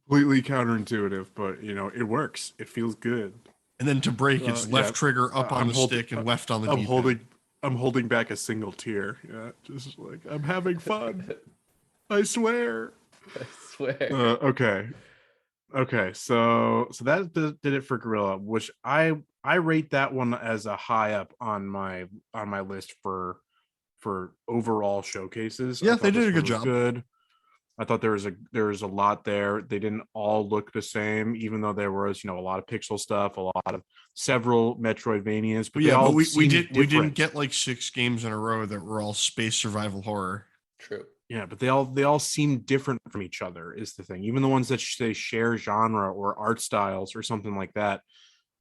Completely counterintuitive, but it works. It feels good. And then to break, it's left trigger up on the stick and left on the D-pad. I'm holding back a single tear. Yeah, just like I'm having fun. I swear. Okay. So that did it for Gorilla, which I rate that one as a high up on my list for overall showcases. Yeah, they did a good job. Good. I thought there was a lot there. They didn't all look the same, even though there was a lot of pixel stuff, a lot of several Metroidvanias. But we didn't get like 6 games in a row that were all space survival horror. True. Yeah, but they all seem different from each other is the thing. Even the ones that they share genre or art styles or something like that,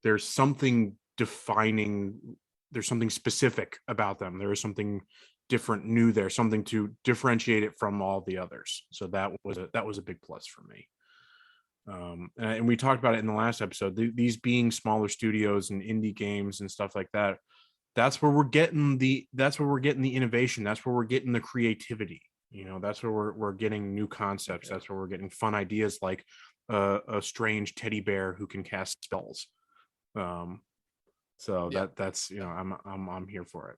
there's something defining. There's something specific about them. There is something different, new there, something to differentiate it from all the others. So that was a big plus for me. And we talked about it in the last episode. These being smaller studios and indie games and stuff like that, that's where we're getting the innovation. That's where we're getting the creativity. That's where we're getting new concepts. That's where we're getting fun ideas, like a strange teddy bear who can cast spells. So that's I'm here for it.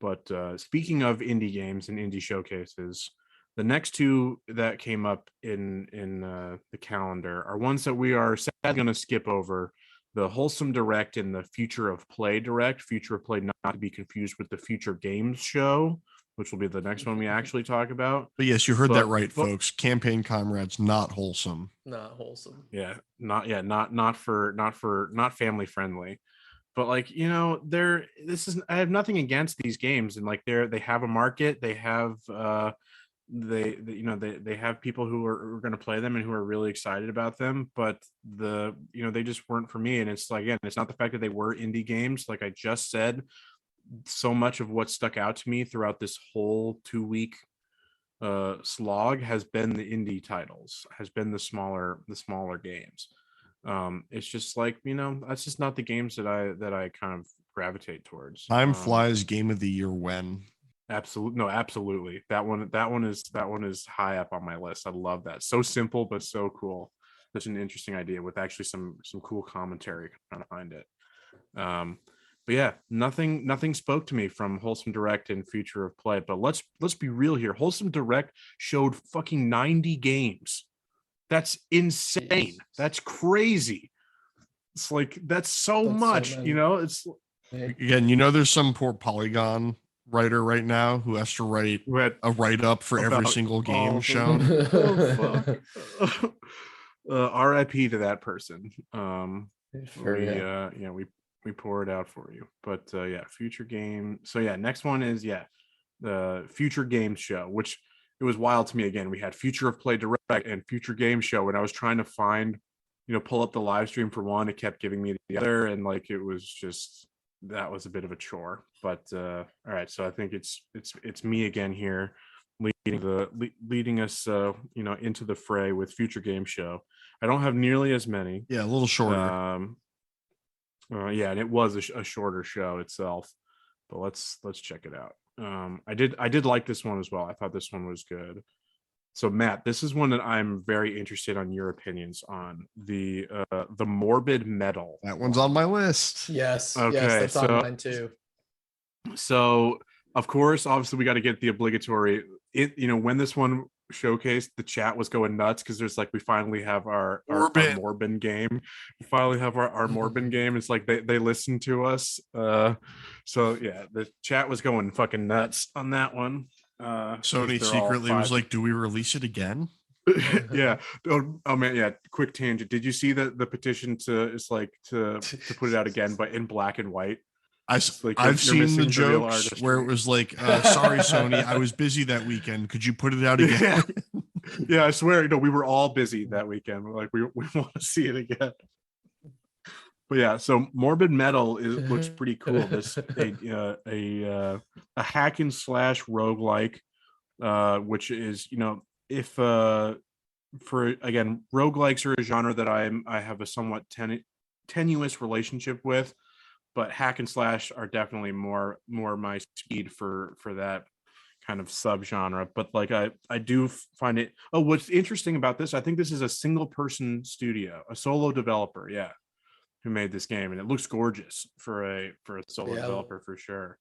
But speaking of indie games and indie showcases, the next two that came up in the calendar are ones that we are going to skip over: the Wholesome Direct and the Future of Play Direct. Future of Play, not to be confused with the Future Games Show, which will be the next one we actually talk about. But yes, you heard that right, folks. Campaign Comrade's not wholesome. Not wholesome. Yeah, not family friendly. But like, I have nothing against these games, and like they have a market. They have they have people who are going to play them and who are really excited about them, but they just weren't for me. And it's like, again, it's not the fact that they were indie games. Like I just said, so much of what stuck out to me throughout this whole 2-week slog has been the indie titles, has been the smaller games. It's just like, that's just not the games that I kind of gravitate towards. Time flies. Game of the year when? Absolutely. That one is high up on my list. I love that. So simple but so cool. Such an interesting idea with actually some cool commentary behind it. But yeah, nothing spoke to me from Wholesome Direct and Future of Play. But let's be real here. Wholesome Direct showed fucking 90 games. That's insane. That's crazy. It's like that's so much. It's again, there's some poor Polygon writer right now who has to write a write-up for every single game shown. RIP to that person. We pour it out for you. But future game. So next one is the Future Games Show, which it was wild to me. Again, we had Future of Play Direct and Future Game Show, and I was trying to find, pull up the live stream for one. It kept giving me the other, and like it was just, that was a bit of a chore. But all right, so I think it's me again here, leading us into the fray with Future Game Show. I don't have nearly as many. Yeah, a little shorter. And it was a shorter show itself, but let's check it out. I did like this one as well. I thought this one was good. So Matt, this is one that I'm very interested on your opinions on, the Morbid Metal. That one's on my list. Yes. Okay, yes, that's on mine too. So of course, obviously we got to get the obligatory, when this one showcased, the chat was going nuts because there's like, we finally have our Morbid game. We finally have our Morbid game. It's like they listen to us. So yeah, the chat was going fucking nuts on that one. Sony secretly was like, do we release it again? Yeah. Oh man, yeah. Quick tangent. Did you see the petition to put it out again, but in black and white? I've seen the jokes where it was like, sorry, Sony, I was busy that weekend. Could you put it out again? Yeah, I swear, we were all busy that weekend. We're like, we want to see it again. But yeah, so Morbid Metal looks pretty cool. This a hack and slash roguelike, which is, if for again, roguelikes are a genre that I have a somewhat tenuous relationship with. But hack and slash are definitely more my speed for that kind of subgenre. But like I do find it. Oh, what's interesting about this? I think this is a single person studio, a solo developer, who made this game, and it looks gorgeous for a solo developer for sure.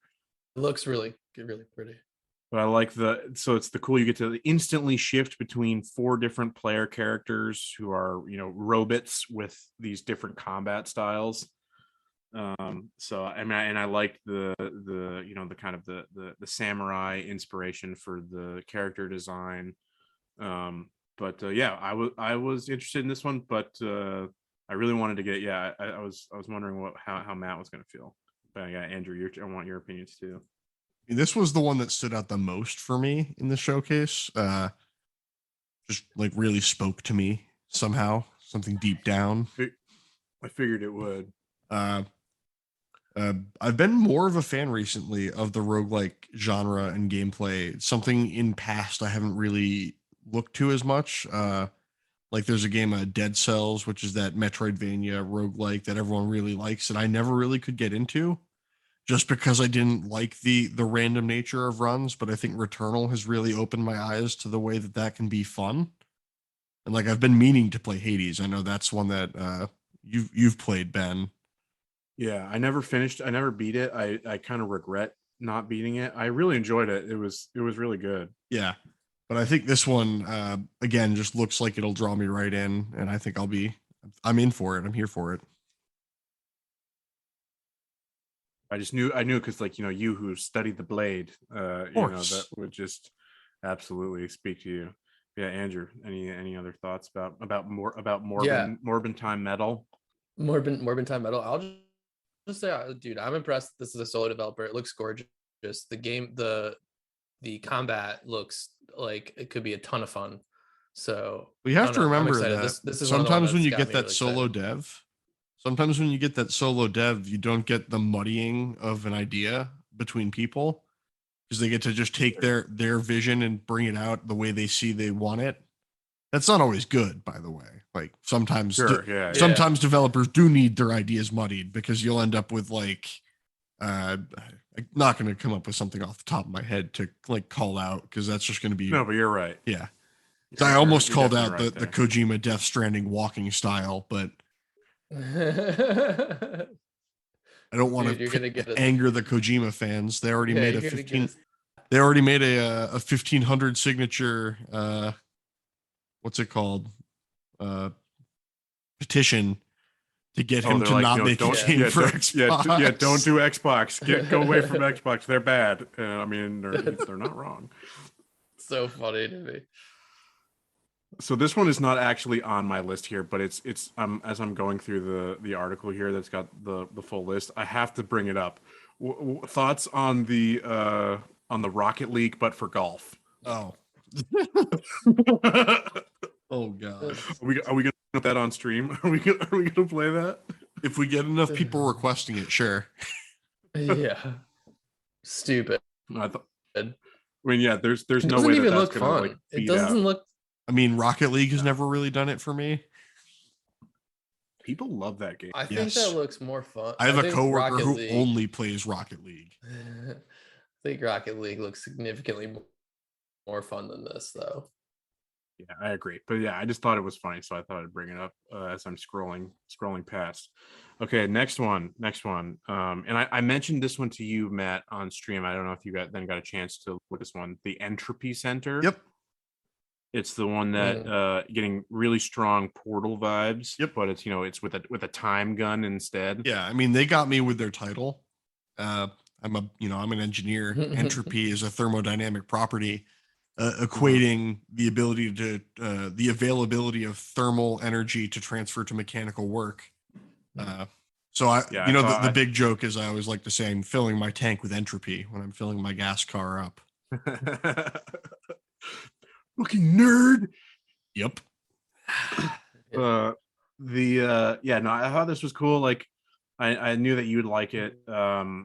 It looks really pretty. But I like it's the cool, you get to instantly shift between 4 different player characters who are robots with these different combat styles. So I mean, and I liked the kind of the samurai inspiration for the character design. But I was interested in this one, but I really wanted to get I was wondering how Matt was going to feel. But yeah, Andrew, I want your opinions too. This was the one that stood out the most for me in the showcase. Just like really spoke to me somehow, something deep down. I figured it would. I've been more of a fan recently of the roguelike genre and gameplay. Something in past I haven't really looked to as much. Like there's a game Dead Cells, which is that Metroidvania roguelike that everyone really likes that I never really could get into just because I didn't like the random nature of runs, but I think Returnal has really opened my eyes to the way that that can be fun. And like I've been meaning to play Hades. I know that's one that you've played, Ben. Yeah, I never finished. I never beat it. I kind of regret not beating it. I really enjoyed it. It was really good. Yeah. But I think this one again just looks like it'll draw me right in, and I think I'm in for it. I'm here for it. I knew because like you who studied the blade, that would just absolutely speak to you. Yeah, Andrew, any other thoughts about Morbin Time Metal? Morbin Time Metal. I'll just say, dude, I'm impressed. This is a solo developer. It looks gorgeous. The game, the combat looks like it could be a ton of fun. So we have to remember that this is sometimes when you get that solo dev, sometimes when you get that solo dev, you don't get the muddying of an idea between people because they get to just take their vision and bring it out the way they want it. That's not always good, by the way. Like sometimes, sometimes developers do need their ideas muddied because you'll end up with like, I'm not going to come up with something off the top of my head to like call out because that's just going to be. No, but you're right. Yeah. So I almost called out the Kojima Death Stranding walking style, but I don't want to anger the Kojima fans. They already made a 15. They already made a 1500 signature. What's it called? Petition to get him to not make a game for Xbox. Yeah, don't do Xbox. Go away from Xbox. They're bad. I mean, they're not wrong. So funny to me. So this one is not actually on my list here, but it's as I'm going through the article here that's got the full list, I have to bring it up. Thoughts on the Rocket League, but for golf? Oh. Oh god. Are we gonna put that on stream? Are we gonna play that? If we get enough people requesting it, sure. Yeah. Stupid. I mean, yeah, there's no way that doesn't even that's look gonna, fun. like, It doesn't look. I mean, Rocket League has never really done it for me. People love that game. I think that looks more fun. I have a coworker who only plays Rocket League. I think Rocket League looks significantly more fun than this, though. Yeah, I agree. But yeah, I just thought it was funny, so I thought I'd bring it up as I'm scrolling past. Okay, next one. And I mentioned this one to you, Matt, on stream. I don't know if you got a chance to look at this one. The Entropy Center. Yep. It's the one that getting really strong Portal vibes. Yep. But it's it's with a time gun instead. Yeah, I mean they got me with their title. I'm an engineer. Entropy is a thermodynamic property, equating the ability to the availability of thermal energy to transfer to mechanical work. The big joke is I always like to say I'm filling my tank with entropy when I'm filling my gas car up. Fucking nerd. Yep. I thought this was cool. Like, I knew that you'd like it. I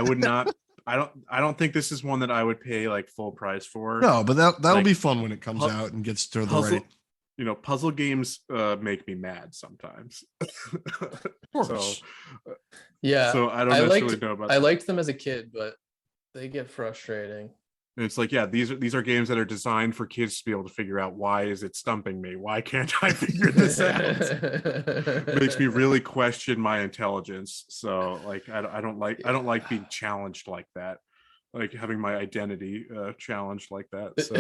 would not. I don't think this is one that I would pay like full price for. No, but that'll be fun when it comes out and gets to the right. Puzzle games make me mad sometimes. Of course. So I don't necessarily know about. I liked them as a kid, but they get frustrating. It's like, yeah, these are games that are designed for kids to be able to figure out, why is it stumping me? Why can't I figure this out? It makes me really question my intelligence. So like, I don't like being challenged like that, like having my identity challenged like that. So,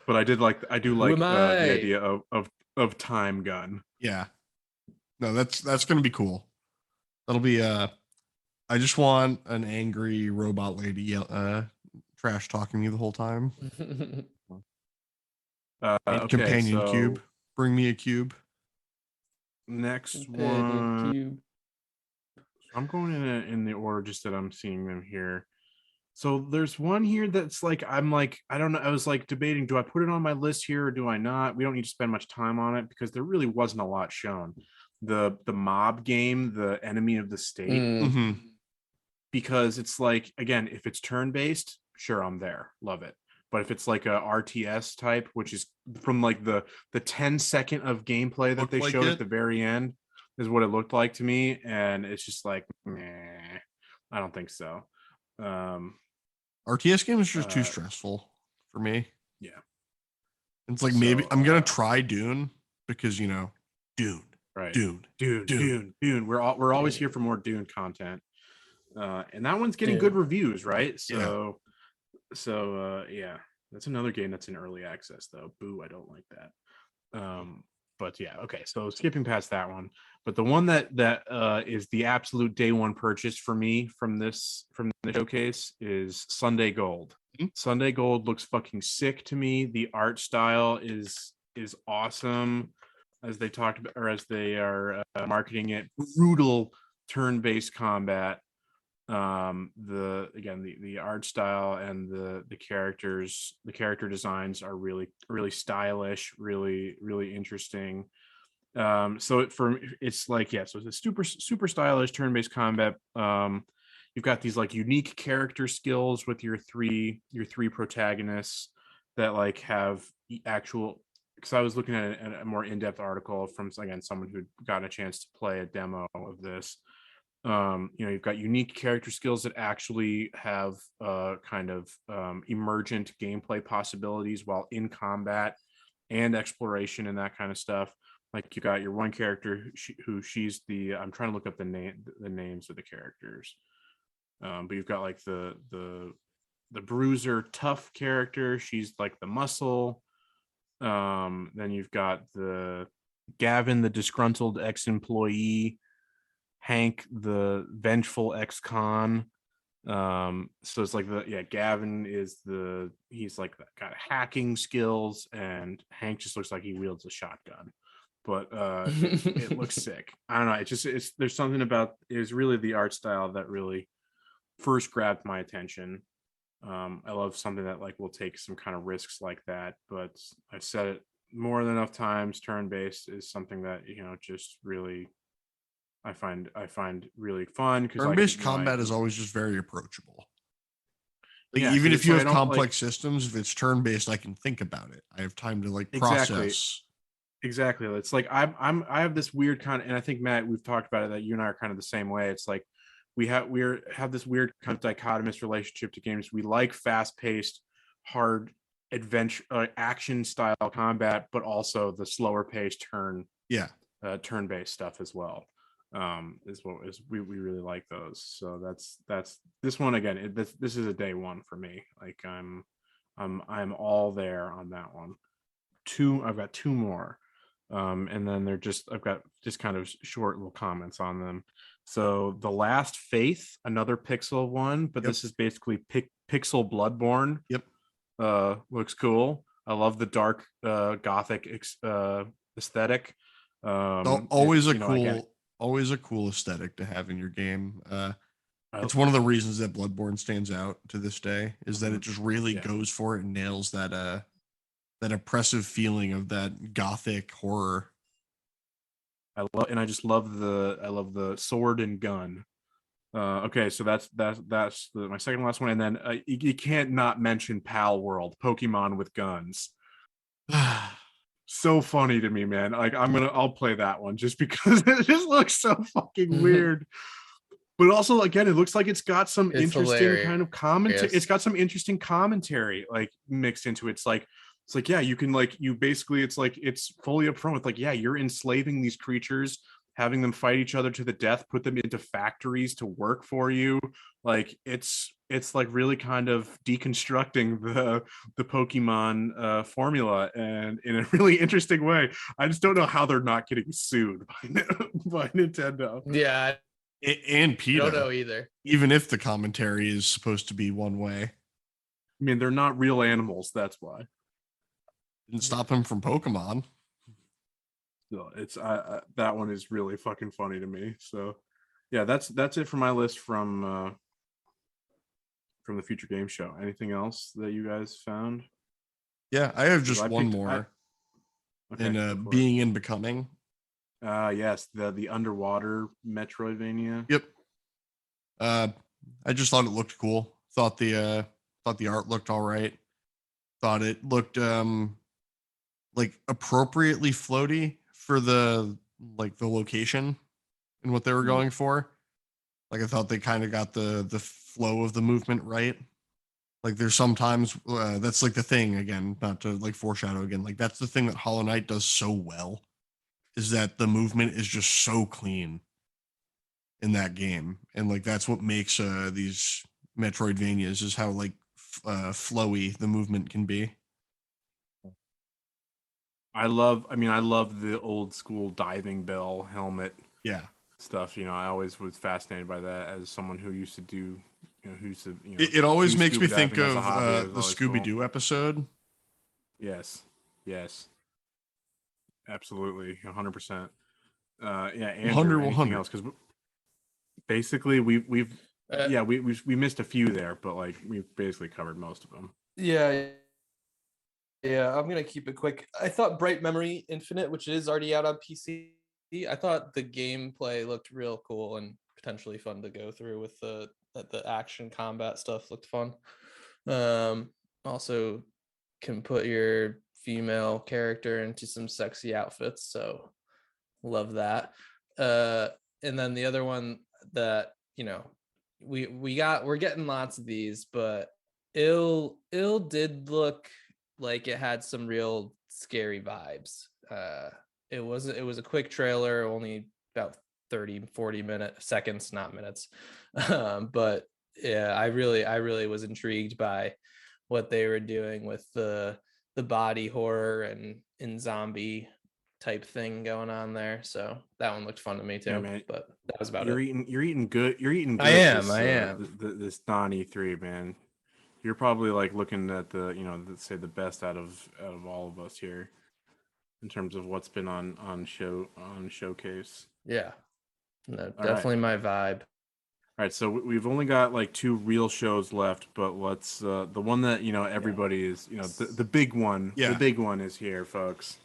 but I do like the idea of time gun. Yeah, no, that's going to be cool. That'll be I just want an angry robot lady trash talking me the whole time. Companion cube. Bring me a cube. Next one. Cube. I'm going in the order just that I'm seeing them here. So there's one here that's like, I don't know. I was like debating, do I put it on my list here or do I not? We don't need to spend much time on it because there really wasn't a lot shown. The mob game, the Enemy of the State. Mm-hmm. Because it's like, again, if it's turn-based, sure, I'm there. Love it. But if it's like a RTS type, which is from like the 10 second of gameplay that they showed at the very end, is what it looked like to me, and it's just like, meh, I don't think so. RTS games are just too stressful for me. Yeah, it's like, maybe I'm gonna try Dune because Dune, right? Dune. We're always here for more Dune content, and that one's getting good reviews, right? So yeah, that's another game that's in early access though. Boo, I don't like that. But yeah, okay, so skipping past that one, but the one that is the absolute day one purchase for me from the showcase is Sunday Gold. Sunday Gold looks fucking sick to me. The art style is awesome, as they talked about, or as they are marketing it. Brutal turn-based combat. The art style and the character designs are really stylish, really interesting. So it's like, yeah, so it's a super stylish turn-based combat. You've got these like unique character skills with your three protagonists that like have actual, because I was looking at a more in-depth article from, again, someone who'd gotten a chance to play a demo of this. You've got unique character skills that actually have kind of emergent gameplay possibilities while in combat and exploration and that kind of stuff. Like you got your one character she's the, I'm trying to look up the names of the characters, but you've got like the bruiser tough character, she's like the muscle. Then you've got the Gavin, the disgruntled ex-employee, Hank, the vengeful ex-con. So it's like Gavin is he's like got hacking skills, and Hank just looks like he wields a shotgun, but it looks sick. I don't know, it's there's something about it was really the art style that really first grabbed my attention. I love something that like will take some kind of risks like that, but I've said it more than enough times, turn-based is something that just really I find really fun, because turn-based combat is always just very approachable. Like, yeah, even if you have complex systems, if it's turn-based, I can think about it. I have time to like process. Exactly. It's like I have this weird kind of, and I think, Matt, we've talked about it, that you and I are kind of the same way. It's like we have this weird kind of dichotomous relationship to games. We like fast-paced, hard adventure, action style combat, but also the slower paced turn-based stuff as well. We really like those. So that's this one again. This is a day one for me. Like I'm I'm all there on that one. I've got two more, and then I've got just kind of short little comments on them. So The Last Faith, another Pixel one, but this is basically Pixel Bloodborne. Looks cool. I love the dark gothic aesthetic. Always a cool aesthetic to have in your game. It's one of the reasons that Bloodborne stands out to this day, is that it just really goes for it and nails that oppressive feeling of that gothic horror. I just love the sword and gun. Okay, so that's my second to last one, and then you can't not mention Pal World, Pokemon with guns. So funny to me, man. Like I'll play that one just because it just looks so fucking weird. But also, again, it looks like it's got some interesting kind of commentary. It's got some interesting commentary like mixed into it. It's like, yeah, you can it's fully upfront with like, yeah, you're enslaving these creatures, having them fight each other to the death, put them into factories to work for you. Like it's like really kind of deconstructing the Pokemon formula, and in a really interesting way. I just don't know how they're not getting sued by Nintendo. Yeah. And PETA. I don't know either. Even if the commentary is supposed to be one way. I mean, they're not real animals, that's why. Didn't stop them from Pokemon. No, it's that one is really fucking funny to me. So yeah, that's it for my list from the Future Game Show. Anything else that you guys found? Yeah, I have just one more. And Being and Becoming. Yes, the underwater Metroidvania. Yep. I just thought it looked cool. Thought the art looked all right. thought it looked like appropriately floaty for the location and what they were going for. Like I thought they kind of got the flow of the movement right. Like there's sometimes that's like the thing again, not to like foreshadow again. Like that's the thing that Hollow Knight does so well, is that the movement is just so clean in that game, and like that's what makes these Metroidvanias is how like flowy the movement can be. I mean, I love the old school diving bell helmet Yeah, stuff. I always was fascinated by that as someone who used to do, who used to, it always do makes me scuba think diving as a of hobby. It was the always Scooby cool. Doo episode. Yes, yes, absolutely, 100%. Yeah, Andrew, 100, anything else? Because basically we've Uh, yeah, we missed a few there, but like we've basically covered most of them. yeah, yeah. I'm gonna keep it quick. I thought Bright Memory Infinite, which is already out on PC, I thought the gameplay looked real cool and potentially fun to go through with the action combat stuff looked fun. Also can put your female character into some sexy outfits, so love that. And then the other one that we're getting lots of these, but ill did look like it had some real scary vibes. It was a quick trailer, only about 30-40 seconds, not minutes. But yeah, I really was intrigued by what they were doing with the body horror and zombie type thing going on there. So that one looked fun to me too. Yeah, man. But that was about You're it. eating good. You're eating good. I am. This non E3, man. You're probably like looking at say the best out of all of us here in terms of what's been on showcase. Yeah. No, All definitely right. my vibe. All right, so we've only got like two real shows left, but let's the one that everybody is the big one. Yeah. The big one is here, folks.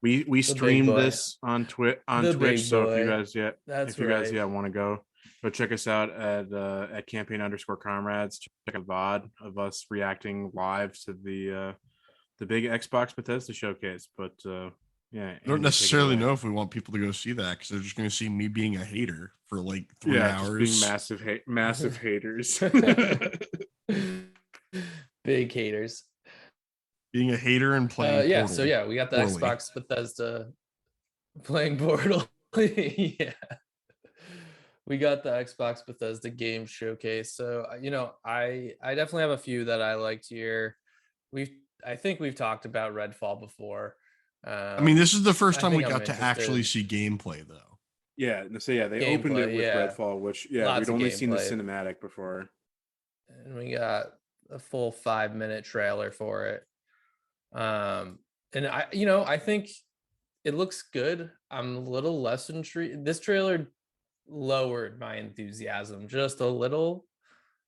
We big streamed boy. this on The Twitch, big so if you boy. guys That's if you guys right. want to go check us out at campaign_comrades. Check out VOD of us reacting live to the big Xbox Bethesda showcase. But yeah, I don't Andrew, take it necessarily away. know if we want people to go see that because they're just going to see me being a hater for like 3 Yeah, hours. just being massive haters. Big haters. Being a hater and playing yeah, Portal so yeah, we got the poorly. Xbox Bethesda playing Portal. Yeah. We got the Xbox Bethesda game showcase. So I definitely have a few that I liked here. I think we've talked about Redfall before. I mean, this is the first I time we think I'm got to actually interested. see gameplay, though. Yeah, so yeah, they opened it Gameplay, with yeah. Redfall, which Lots we'd of only seen the gameplay. cinematic before. And we got a full 5-minute trailer for it. And I think it looks good. I'm a little less intrigued. This trailer lowered my enthusiasm just a little.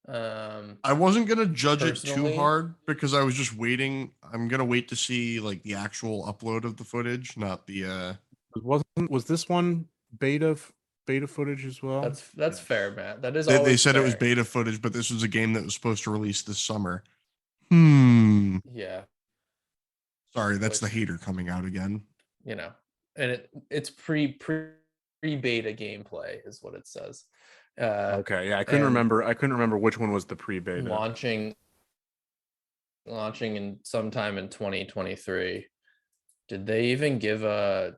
I wasn't gonna judge it too Personally. hard because I was just waiting. I'm gonna wait to see like the actual upload of the footage, not the Was this one beta footage as well? That's Yes. fair, Matt. That is They always said it was fair. beta footage, but this was a game that was supposed to release this summer. Hmm. Yeah. Sorry, that's the hater coming out again. And it's pre-beta gameplay is what it says. Okay, yeah, I couldn't remember which one was the pre-beta. Launching in sometime in 2023. Did they even give a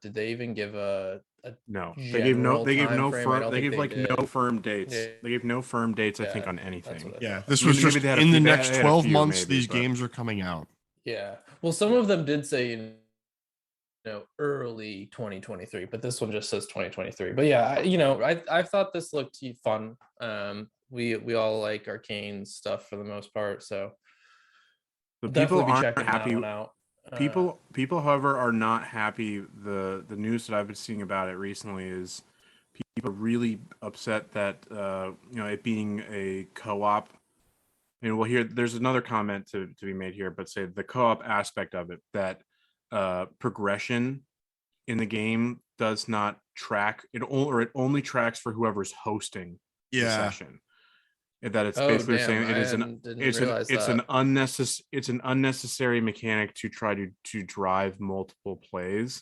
No, they gave no firm dates. Yeah. They gave no firm dates, I think, on anything. Yeah, this Maybe was just they had a in the few- they next had a 12 few, months, maybe, these but- games are coming out. Yeah. Well, some of them did say early 2023, but this one just says 2023. But yeah, I thought this looked fun. We all like Arcane stuff for the most part, so But definitely people be aren't checking happy. that one out. People, however, are not happy. The news that I've been seeing about it recently is people are really upset that it being a co-op. And well, here there's another comment to be made here, but say the co-op aspect of it, that progression in the game does not track it, or it only tracks for whoever's hosting the Yeah. session. that it's Oh basically damn! saying it is didn't realize that. it's an unnecessary mechanic to try to drive multiple plays,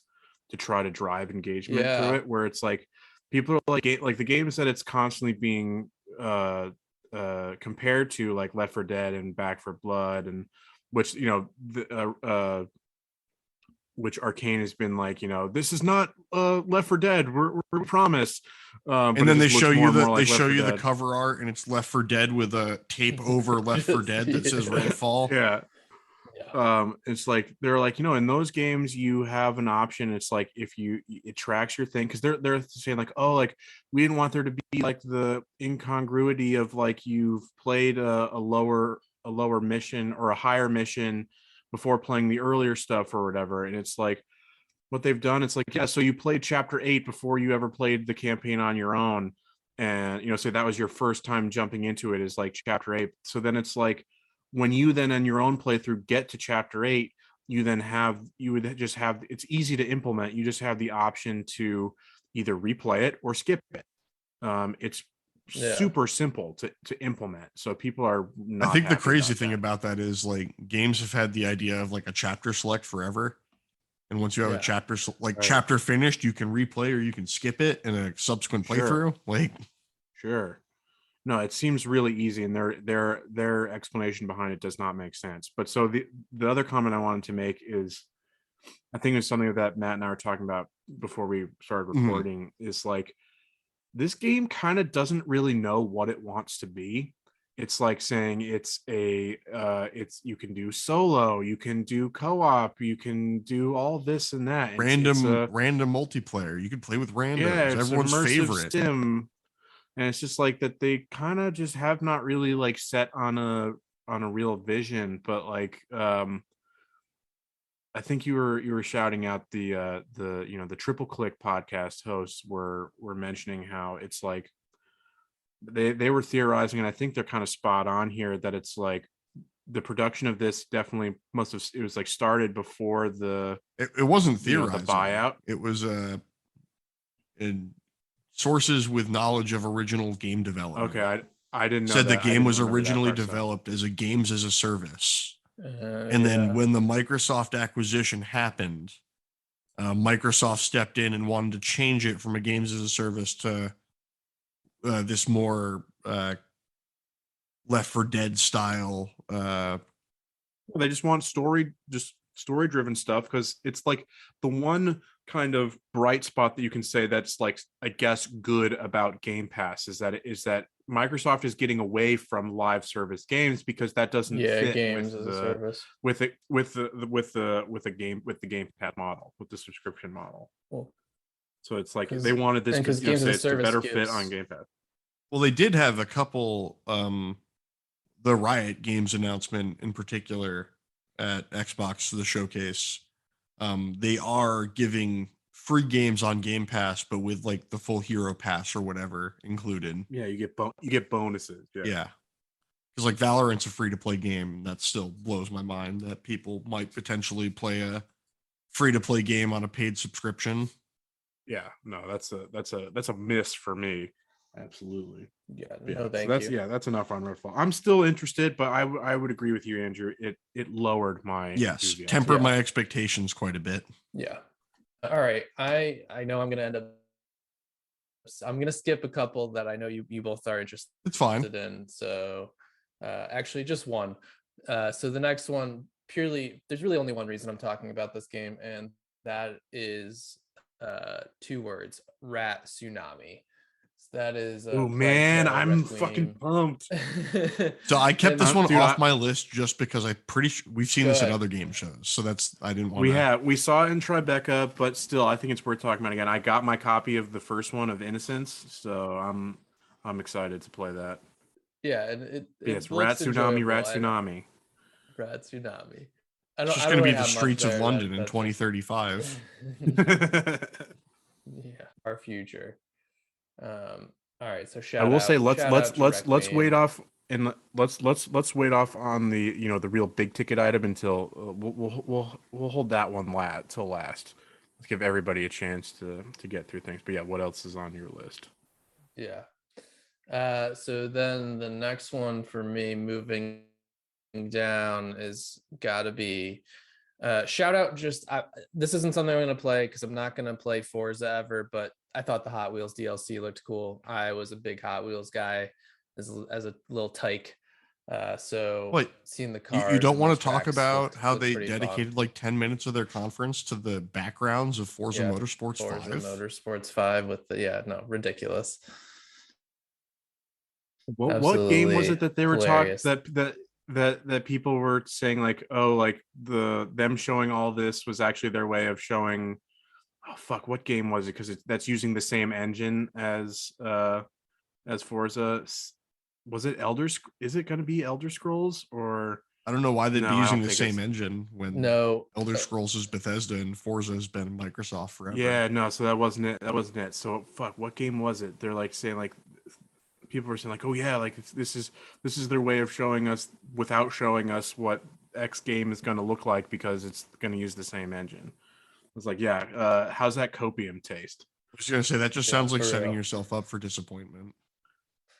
to try to drive engagement through Yeah. it, where it's like people are like the games that it's constantly being compared to, like Left 4 Dead and Back 4 Blood, and which which Arcane has been like, this is not Left 4 Dead, we promise. And but then they show you the cover art, and it's Left 4 Dead with a tape over Left 4 Dead that says Redfall. Yeah. Yeah. It's like they're like, in those games you have an option. It's like if it tracks your thing, because they're saying like, oh, like we didn't want there to be like the incongruity of like you've played a lower mission or a higher mission before playing the earlier stuff or whatever. And it's like what they've done, it's like, yeah, so you played chapter 8 before you ever played the campaign on your own, and so that was your first time jumping into it, is like chapter 8. So then it's like when you then in your own playthrough get to chapter 8, you would just have, it's easy to implement, you just have the option to either replay it or skip it. It's super simple to implement, so people are not. I think the crazy thing about that is like games have had the idea of like a chapter select forever, and once you have a chapter chapter finished, you can replay or you can skip it in a subsequent playthrough. Sure. No, it seems really easy, and their explanation behind it does not make sense. But so the other comment I wanted to make is, I think it's something that Matt and I were talking about before we started recording, is like, this game kind of doesn't really know what it wants to be. It's like saying it's you can do solo, you can do co-op, you can do all this and that. Random multiplayer. You can play with randos. Yeah, it's everyone's favorite. Sim. And it's just like that they kind of just have not really like set on a real vision. But like I think you were shouting out the Triple Click podcast hosts were mentioning how it's like they were theorizing, and I think they're kind of spot on here, that it's like the production of this definitely it was like started before it wasn't theorizing, the buyout. It was in sources with knowledge of original game development. Okay, I didn't know said that. The game was originally developed as a games as a service. And then when the Microsoft acquisition happened, Microsoft stepped in and wanted to change it from a games as a service to this more Left 4 Dead style. They just want story driven stuff, because it's like the one kind of bright spot that you can say that's like, I guess, good about Game Pass is that Microsoft is getting away from live service games, because that doesn't fit games as a service with the Game Pass model, with the subscription model. Cool. So it's like they wanted this because games as a service to better fit on Game Pass. Well, they did have a couple the Riot Games announcement in particular at Xbox, the showcase. They are giving free games on Game Pass, but with like the full Hero Pass or whatever included. Yeah, you get bonuses. Yeah. Because like Valorant's a free to play game. That still blows my mind that people might potentially play a free to play game on a paid subscription. Yeah, no, that's a miss for me. Absolutely. Yeah, thank you. Yeah, that's enough on Redfall. I'm still interested, but I would agree with you, Andrew. It lowered my enthusiasm. Tempered my expectations quite a bit. Yeah. All right. I know I'm gonna skip a couple that I know you both are interested. It's fine. In. So actually just one. So the next one, purely, there's really only one reason I'm talking about this game, and that is 2 words: Rat Tsunami. That is oh man, I'm fucking pumped. So I kept this one off my list just because I'm pretty sure we've seen this in other game shows. So I didn't want we saw it in Tribeca, but still I think it's worth talking about again. I got my copy of the first one of Innocence, so I'm excited to play that. Yeah, and it's Rat Tsunami. Rat Tsunami. It's just going to be the streets of London in 2035. Yeah, our future. All right, so I will say let's wait off, and let's wait off on the the real big ticket item until we'll hold that one till last. Let's give everybody a chance to get through things. But yeah, what else is on your list? Yeah. So then the next one for me moving down is gotta be shout out this isn't something I'm gonna play because I'm not gonna play Forza ever, but I thought the Hot Wheels DLC looked cool. I was a big Hot Wheels guy as a little tyke. So Wait, seeing the you cars don't and want those to talk tracks about how looked they pretty fun. dedicated like 10 minutes of their conference to the backgrounds of Forza Motorsports Forza 5? Motorsports 5 with the ridiculous. What game was it that they were talking Hilarious. that people were saying like, oh, like them showing all this was actually their way of showing, oh fuck, what game was it? Because that's using the same engine as Forza. Was it is it going to be Elder Scrolls or? I don't know why they'd No, be I using don't the think same it's. engine when No. Elder Scrolls is Bethesda and Forza has been Microsoft forever. Yeah, no, so that wasn't it. That wasn't it. So fuck, what game was it? They're like saying like people were saying like, oh yeah, like this is their way of showing us without showing us what X game is going to look like because it's going to use the same engine. It's like, yeah, how's that copium taste? I was gonna say that just Yeah, sounds like for setting real. yourself up for disappointment.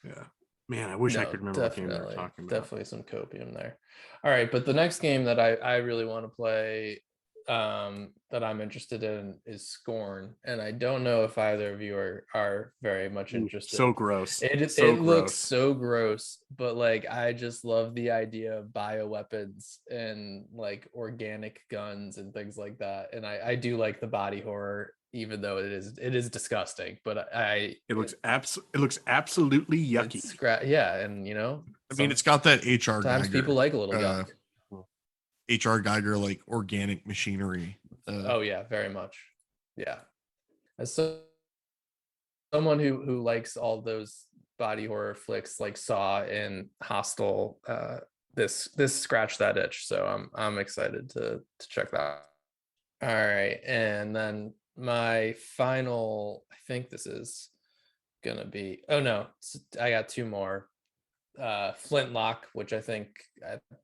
Yeah, man, I wish I No, could remember what game they were talking about. definitely some copium there. All right, but the next game that I really want to play, that I'm interested in is Scorn, and I don't know if either of you are very much Ooh, interested. so gross. It looks so gross, but like I just love the idea of bioweapons and like organic guns and things like that. And I do like the body horror, even though it is disgusting. But it looks absolutely yucky. Yeah, and I mean, it's got that HR sometimes Geiger. people like a little yuck. HR Geiger like organic machinery. Oh yeah, very much. Yeah. As someone who likes all those body horror flicks like Saw and Hostel, this scratched that itch. So I'm excited to check that. All right, and then my final, I think this is gonna be. Oh no, I got two more. Flintlock, which I think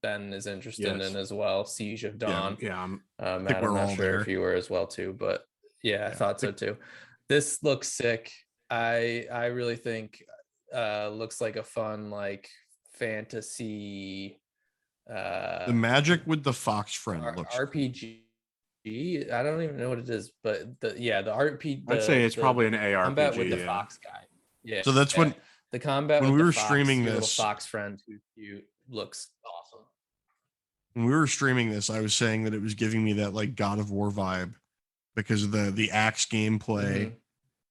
Ben is interested in as well. Siege of Dawn. Yeah, Matt, I'm not sure if you were as well too, but yeah, I thought so too. This looks sick. I really think looks like a fun like fantasy. The magic with the fox friend looks RPG. I don't even know what it is, but the RPG. I'd say it's probably an ARPG. Combat with the fox guy. Yeah. So that's when the combat when with we were fox, streaming your this. little fox friend who looks awesome. When we were streaming this, I was saying that it was giving me that like God of War vibe because of the axe gameplay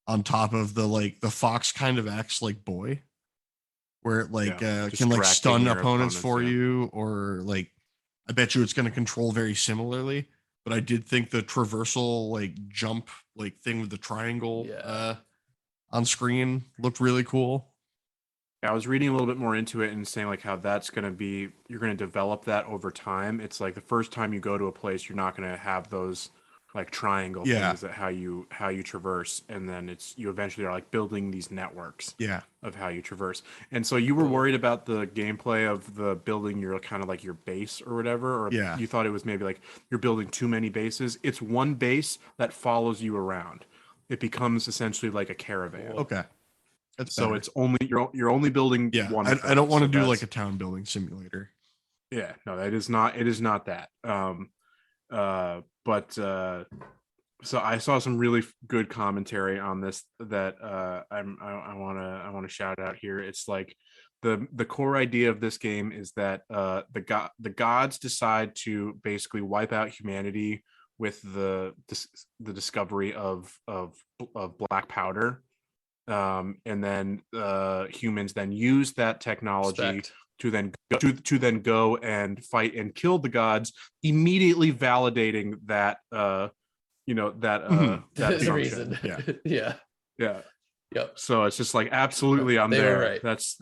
on top of the fox kind of acts like boy, where it like can like stun opponents for you, or like I bet you it's going to control very similarly. But I did think the traversal like jump like thing with the triangle on screen looked really cool. I was reading a little bit more into it and saying like how that's going to be, you're going to develop that over time. It's like the first time you go to a place, you're not going to have those like triangle things that how you traverse, and then you eventually are like building these networks of how you traverse. And so you were worried about the gameplay of the building your kind of like your base or whatever, or you thought it was maybe like you're building too many bases. It's one base that follows you around. It becomes essentially like a caravan. Okay. So it's only you're only building one. I don't want to do like a town building simulator. Yeah, no, that is not. It is not that. So I saw some really good commentary on this that I want to shout out here. It's like the core idea of this game is that the gods decide to basically wipe out humanity with the discovery of black powder. And then humans then use that technology to then go and fight and kill the gods, immediately validating that that the reason. Yep. So it's just like absolutely I'm they there. Were right. That's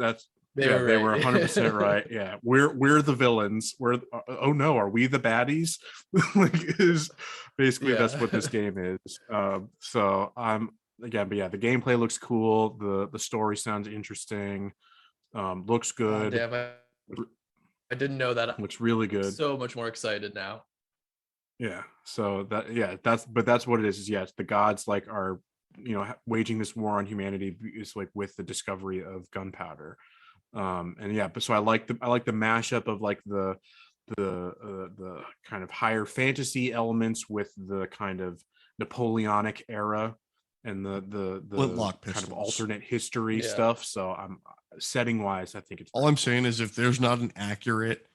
they were 100% right. Yeah, we're the villains. Oh no, are we the baddies? Like is basically that's what this game is. So I'm. Again, but yeah, the gameplay looks cool. The story sounds interesting. Looks good. Oh, damn, I didn't know that. Looks really good. So much more excited now. Yeah. So that's what it is. Yes, the gods like are waging this war on humanity is like with the discovery of gunpowder. And yeah, but so I like the mashup of like the kind of higher fantasy elements with the kind of Napoleonic era and the Flintlock kind of pistols. alternate history stuff. So I'm setting wise, I think it's all I'm saying is if there's not an accurate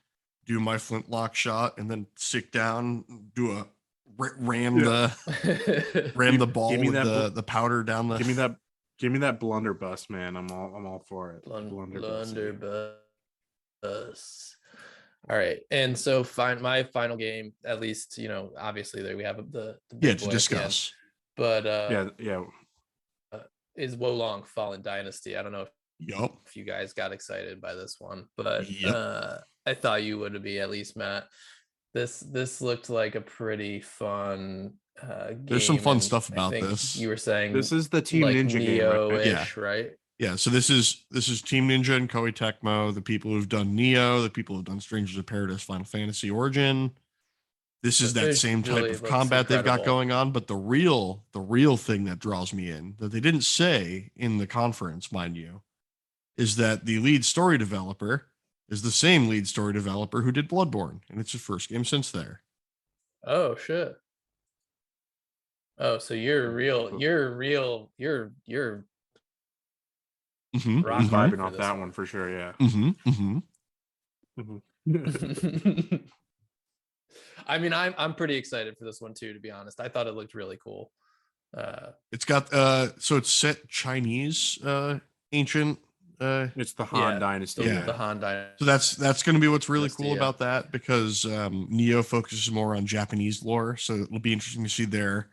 do my flintlock shot and then sit down, do a ram the ball with the powder down the. Give me that blunderbuss, man. I'm all for it. Blunderbuss. All right, and so my final game, at least obviously there we have the big to discuss, but is Wolong Fallen Dynasty. I don't know if you guys got excited by this one, but I thought you would be, at least Matt. This looked like a pretty fun game. There's some fun stuff about this. You were saying this is the Team like Ninja Neo-ish, game, right? Yeah, so this is Team Ninja and Koei Tecmo, the people who've done Neo, the people who've done Strangers of Paradise, Final Fantasy Origin. This is that same type of combat they've got going on, but the real thing that draws me in, that they didn't say in the conference, mind you, is that the lead story developer is the same lead story developer who did Bloodborne, and it's his first game since there. Oh shit. Oh, so you're vibing off that one for sure. Yeah. I mean, I'm pretty excited for this one too, to be honest. I thought it looked really cool. It's got so it's set Chinese ancient. It's the Han Dynasty. The Han Dynasty. So that's going to be what's really cool about that, because Neo focuses more on Japanese lore. So it'll be interesting to see their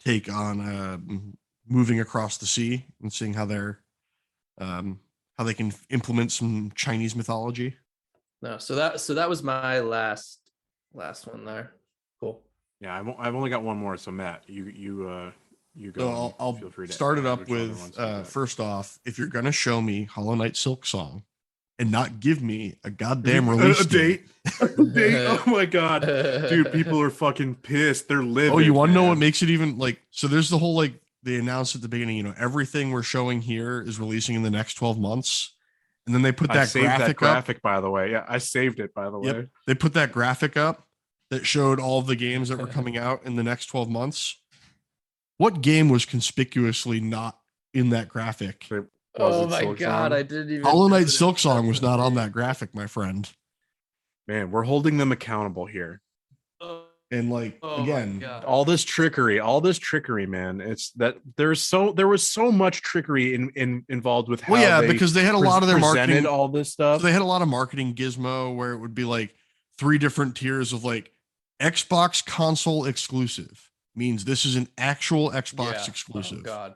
take on moving across the sea and seeing how they can implement some Chinese mythology. No, so that was my last one there. Cool. Yeah, I've only got one more. So Matt, you go. So I'll feel free to start it up with first off, if you're gonna show me Hollow Knight Silk Song and not give me a goddamn release date. Oh my god, dude, people are fucking pissed. They're livid. Oh, you want to know what makes it even like? So there's the whole like they announced at the beginning, everything we're showing here is releasing in the next 12 months. And then they put that graphic up. By the way. Yeah, I saved it, by the way. They put that graphic up that showed all of the games that were coming out in the next 12 months. What game was conspicuously not in that graphic? Oh my god, I didn't even. Hollow Knight Silk Song was not on that graphic, my friend. Man, we're holding them accountable here. And again, all this trickery, man. It's that there was so much trickery involved with how because they had a lot of their marketing, all this stuff. So they had a lot of marketing gizmo where it would be like 3 different tiers of like Xbox console exclusive, means this is an actual Xbox exclusive. Oh god.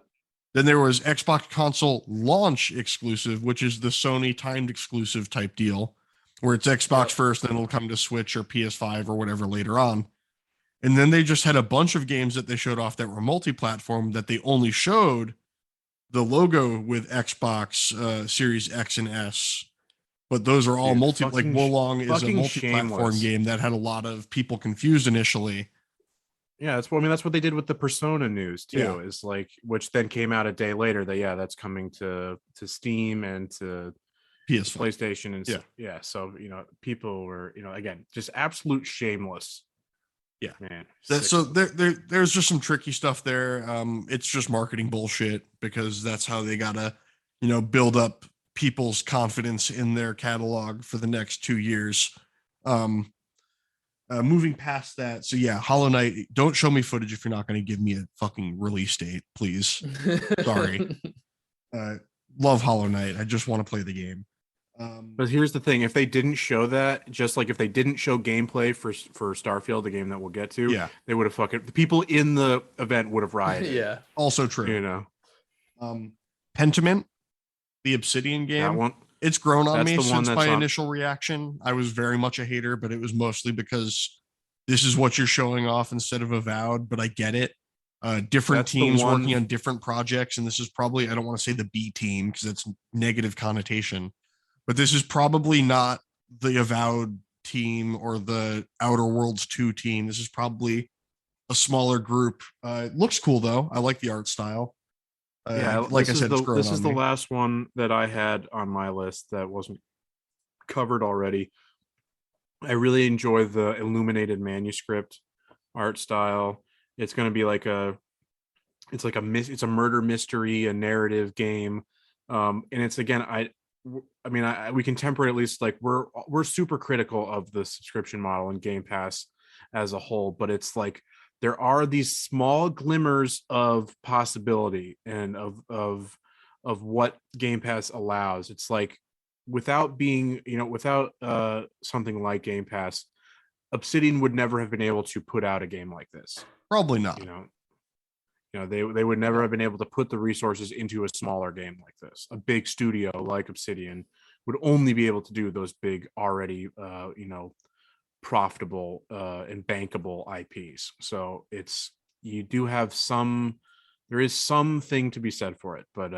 Then there was Xbox console launch exclusive, which is the Sony timed exclusive type deal, where it's Xbox first, then it'll come to Switch or PS5 or whatever later on. And then they just had a bunch of games that they showed off that were multi-platform that they only showed the logo with Xbox Series X and S. But those are all like Wolong is a multi-platform game that had a lot of people confused initially. Yeah, that's what they did with the Persona news too. Is like, which then came out a day later that that's coming to Steam and to PS5. PlayStation and so people were again just absolute shameless. Yeah, man. So there's just some tricky stuff there. It's just marketing bullshit, because that's how they gotta build up people's confidence in their catalog for the next 2 years. Moving past that, so Hollow Knight, don't show me footage if you're not going to give me a fucking release date, please. Sorry. Love Hollow Knight. I just want to play the game. But here's the thing: if they didn't show that, just like if they didn't show gameplay for Starfield, the game that we'll get to, they would have the people in the event would have rioted. Also true. Pentiment, the Obsidian game. It's grown on me since my initial reaction. I was very much a hater, but it was mostly because this is what you're showing off instead of Avowed. But I get it. Different teams working on different projects, and this is probably, I don't want to say the B team because it's negative connotation, but this is probably not the Avowed team or the Outer Worlds 2 team. This is probably a smaller group. It looks cool though. I like the art style. Like I said, it's growing this is on the me. last one that I had on my list that wasn't covered already. I really enjoy the illuminated manuscript art style. It's going to be like it's a murder mystery, a narrative game. And it's again, we can temper it, at least like we're super critical of the subscription model and Game Pass as a whole, but it's like there are these small glimmers of possibility and of what Game Pass allows. It's like without being, without something like Game Pass, Obsidian would never have been able to put out a game like this. Probably not. They would never have been able to put the resources into a smaller game like this. A big studio like Obsidian would only be able to do those big, already profitable and bankable IPs. So there is something to be said for it. But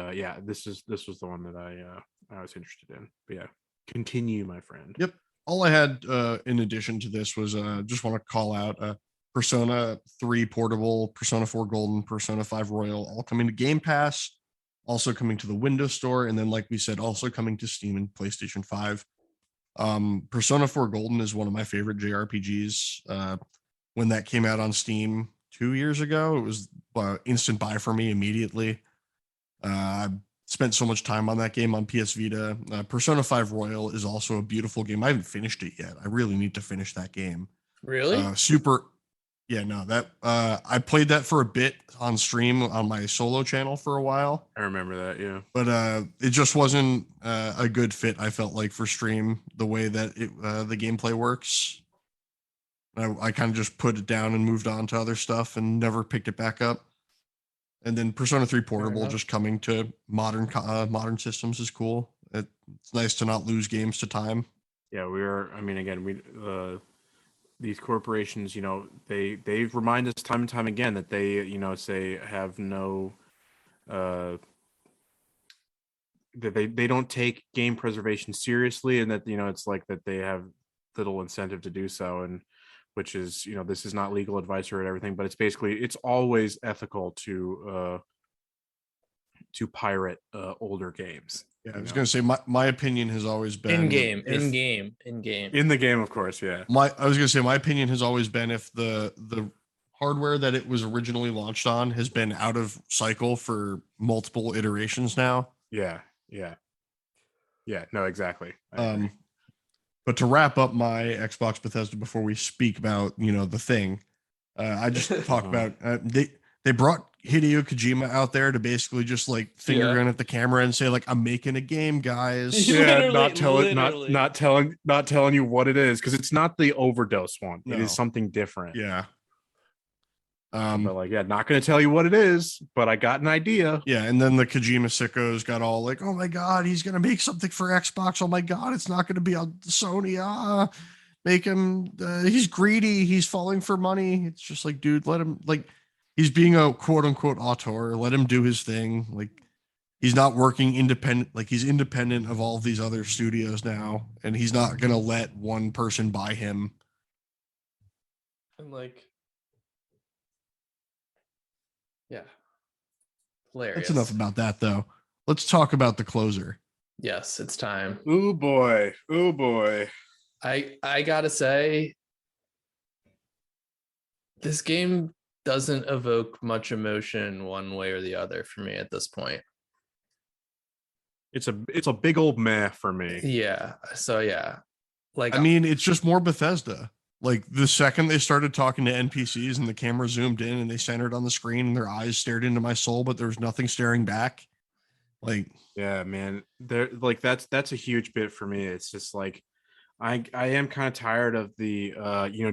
this was the one that I was interested in. But yeah, continue, my friend. Yep. All I had in addition to this was just want to call out Persona 3 Portable, Persona 4 Golden, Persona 5 Royal, all coming to Game Pass, also coming to the Windows Store, and then, like we said, also coming to Steam and PlayStation 5. Persona 4 Golden is one of my favorite JRPGs. When that came out on Steam 2 years ago, it was instant buy for me immediately. I spent so much time on that game on PS Vita. Persona 5 Royal is also a beautiful game. I haven't finished it yet. I really need to finish that game. Really? I played that for a bit on stream on my solo channel for a while. I remember that, yeah. But it just wasn't a good fit, I felt like, for stream, the way that the gameplay works. I kind of just put it down and moved on to other stuff and never picked it back up. And then Persona 3 Portable just coming to modern systems is cool. It's nice to not lose games to time. Yeah, these corporations, they remind us time and time again that they, say have no, that they don't take game preservation seriously, and that, it's like that they have little incentive to do so, and which is, this is not legal advice or everything, but it's always ethical to pirate older games. Yeah, I was going to say my opinion has always been in game. In the game, of course, yeah. I was going to say my opinion has always been, if the hardware that it was originally launched on has been out of cycle for multiple iterations now. Yeah, no, exactly. But to wrap up my Xbox Bethesda before we speak about, the thing, I just talk about they brought Hideo Kojima out there to basically just like finger gun at the camera and say, like, I'm making a game, guys. Yeah, not telling you what it is, because it's not the overdose one. No. It is something different. Yeah. But not going to tell you what it is, but I got an idea. Yeah, and then the Kojima sickos got all like, oh my god, he's going to make something for Xbox. Oh my god, it's not going to be on Sony. Make him, he's greedy. He's falling for money. It's just like, dude, let him, like, he's being a quote unquote auteur. Let him do his thing. Like, he's not working independent. Like, he's independent of all of these other studios now, and he's not going to let one person buy him. And like, yeah. Hilarious. That's enough about that, though. Let's talk about the closer. Yes, it's time. Oh boy. I gotta say, this game doesn't evoke much emotion one way or the other for me at this point. It's a big old meh for me. Yeah. So yeah. Like, I mean, it's just more Bethesda. Like, the second they started talking to NPCs and the camera zoomed in and they centered on the screen and their eyes stared into my soul, but there was nothing staring back. Like, yeah, man, that's a huge bit for me. It's just like, I am kind of tired of the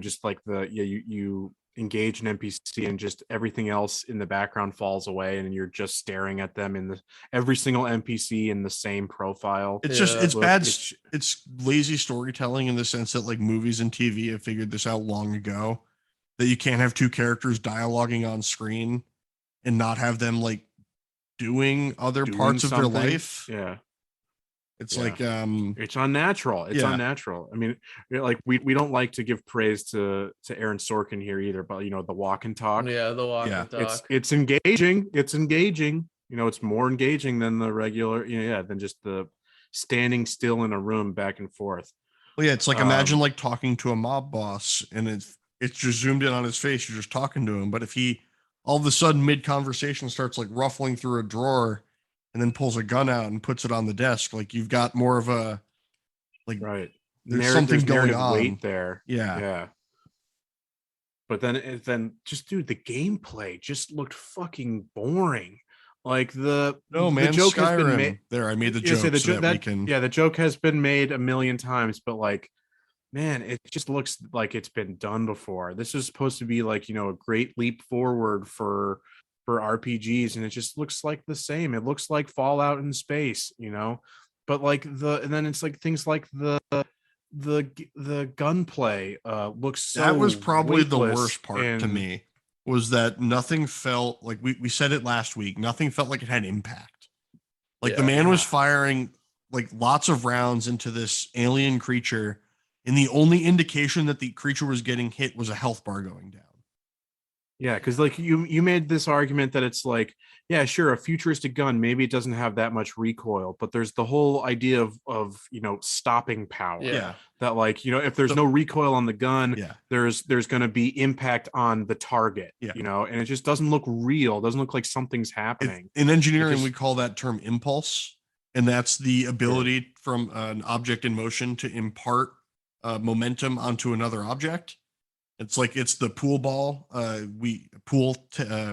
just like you engage an NPC and just everything else in the background falls away and you're just staring at them in every single NPC in the same profile. It's bad. It's lazy storytelling in the sense that, like, movies and TV have figured this out long ago, that you can't have two characters dialoguing on screen and not have them like doing other parts of their life. Yeah. It's like it's unnatural. It's unnatural. I mean, like, we don't like to give praise to Aaron Sorkin here either, but the walk and talk. Yeah, the walk and talk. It's engaging. It's engaging. It's more engaging than the regular, than just the standing still in a room back and forth. Well, yeah, it's like imagine like talking to a mob boss and it's just zoomed in on his face. You're just talking to him. But if he all of a sudden mid conversation starts like ruffling through a drawer and then pulls a gun out and puts it on the desk, like you've got more of a like right. there's something going on weight there. Yeah. Yeah. But then just dude, the gameplay just looked fucking boring. Like the joke Skyrim. has been made. There, I made the joke the joke has been made a million times, but like, man, it just looks like it's been done before. This is supposed to be like, a great leap forward for RPGs, and it just looks like the same. It looks like Fallout in space, but like and then it's like things like the gunplay looks so that was probably the weightless worst part to me, was that nothing felt like we said it last week, nothing felt like it had impact. Like the man was firing like lots of rounds into this alien creature, and the only indication that the creature was getting hit was a health bar going down. Yeah, because like you made this argument that it's like, yeah, sure, a futuristic gun, maybe it doesn't have that much recoil, but there's the whole idea of stopping power. Yeah. That like, if there's no recoil on the gun, yeah, there's going to be impact on the target. Yeah. And it just doesn't look real, doesn't look like something's happening. In engineering, we call that term impulse, and that's the ability from an object in motion to impart momentum onto another object. It's the pool ball.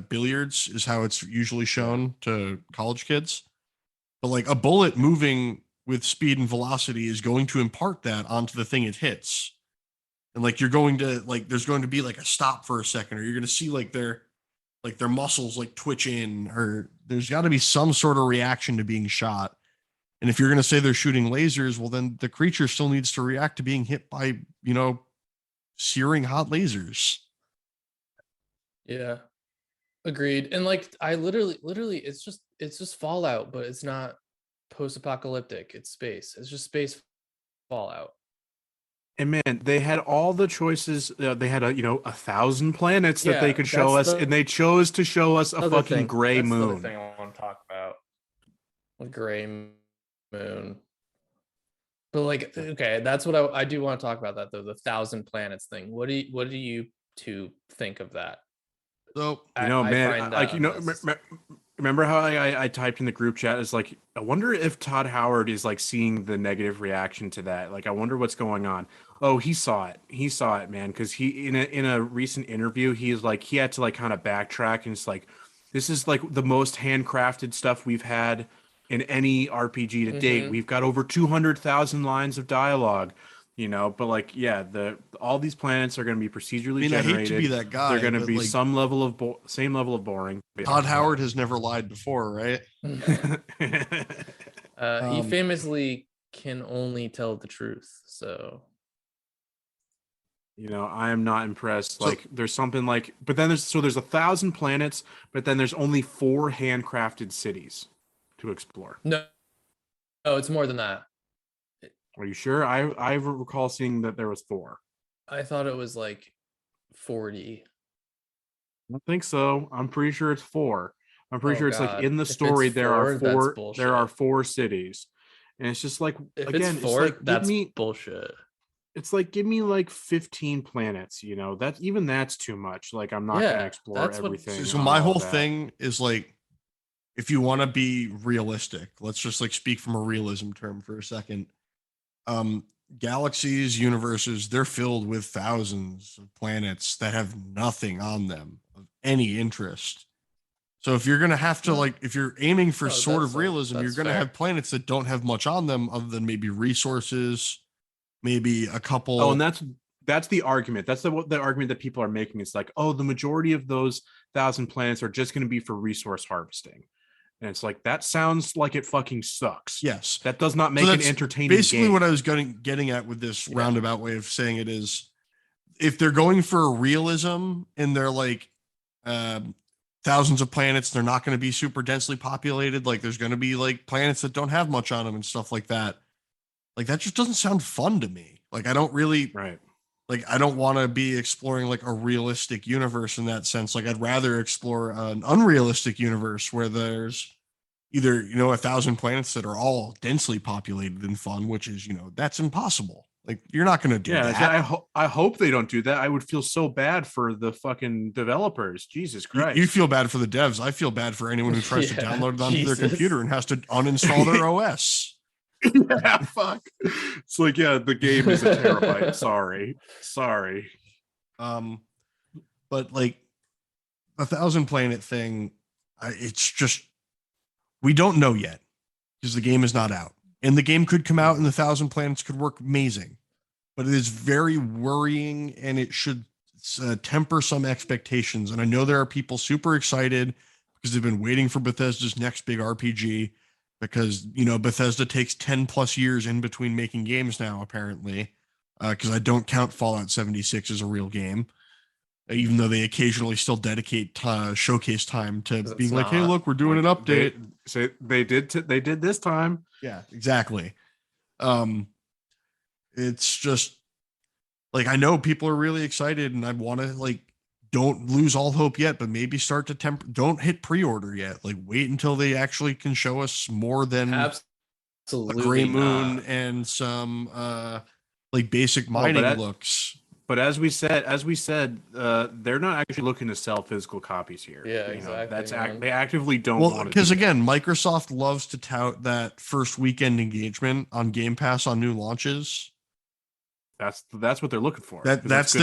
Billiards is how it's usually shown to college kids. But like a bullet moving with speed and velocity is going to impart that onto the thing it hits. And like you're going to like there's going to be like a stop for a second, or you're going to see like their muscles like twitch in, or there's got to be some sort of reaction to being shot. And if you're going to say they're shooting lasers, well then the creature still needs to react to being hit by, searing hot lasers. Yeah, agreed. And like I literally it's just Fallout, but it's not post-apocalyptic. It's space. It's just space Fallout. And man, they had all the choices. They had 1,000 planets that they could show us, and they chose to show us a fucking gray moon. That's the thing I want to talk about. A gray moon. But like, okay, that's what I do want to talk about that though. The 1,000 planets thing. What do you two think of that? So remember how I typed in the group chat? Is like, I wonder if Todd Howard is like seeing the negative reaction to that. Like, I wonder what's going on. Oh, he saw it, man. Because he in a recent interview, he had to like kind of backtrack, and it's like, this is like the most handcrafted stuff we've had in any RPG to date. We've got over 200,000 lines of dialogue, but like, yeah, all these planets are going to be procedurally generated. I hate to be that guy. They're going to be some level of same level of boring. Todd Howard has never lied before, right? He famously can only tell the truth. So, I am not impressed. Like, there's something like, but then there's 1,000 planets, but then there's only 4 handcrafted cities to explore. No, it's more than that. Are you sure? I recall seeing that there was 4. I thought it was like 40. I don't think so. I'm pretty sure it's 4. I'm pretty sure it's like in the story there are 4 cities. And it's just like, if again, it's 4, it's like, that's bullshit. It's like, give me like 15 planets, that's too much. Like, I'm not going to explore everything. So my whole thing is like, if you want to be realistic, let's just like speak from a realism term for a second. Galaxies, universes, they're filled with thousands of planets that have nothing on them of any interest. So if you're going to have to like, if you're aiming for sort of realism, you're going to have planets that don't have much on them other than maybe resources, maybe a couple. Oh, and that's the argument. That's the argument that people are making. It's like, oh, the majority of those 1,000 planets are just going to be for resource harvesting. And it's like, that sounds like it fucking sucks. Yes. That does not make an entertaining basically game. What I was getting at with this roundabout way of saying it is, if they're going for realism and they're like thousands of planets, they're not going to be super densely populated. Like there's going to be like planets that don't have much on them and stuff like that. Like that just doesn't sound fun to me. Like I don't really like, I don't want to be exploring like a realistic universe in that sense. Like I'd rather explore an unrealistic universe where there's either, 1,000 planets that are all densely populated and fun, which is, that's impossible. Like, you're not going to do that. I hope they don't do that. I would feel so bad for the fucking developers. Jesus Christ. You feel bad for the devs. I feel bad for anyone who tries to download it onto their computer and has to uninstall their OS. Yeah, fuck. It's like, yeah, the game is a terabyte. Sorry. But like 1,000 planet thing, it's just, we don't know yet because the game is not out. And the game could come out and the 1,000 planets could work amazing, but it is very worrying and it should temper some expectations. And I know there are people super excited because they've been waiting for Bethesda's next big RPG because, Bethesda takes 10 plus years in between making games now, apparently, because I don't count Fallout 76 as a real game, even though they occasionally still dedicate showcase time to being like, hey, look, we're doing an update. They did this time. Yeah, exactly. It's just like, I know people are really excited and I want to like, don't lose all hope yet, but maybe start to don't hit pre-order yet. Like, wait until they actually can show us more than absolutely a gray moon and some like basic mining looks. But as we said, they're not actually looking to sell physical copies here. Yeah, exactly. They actively don't want to. Because again, Microsoft loves to tout that first weekend engagement on Game Pass on new launches. That's what they're looking for. That's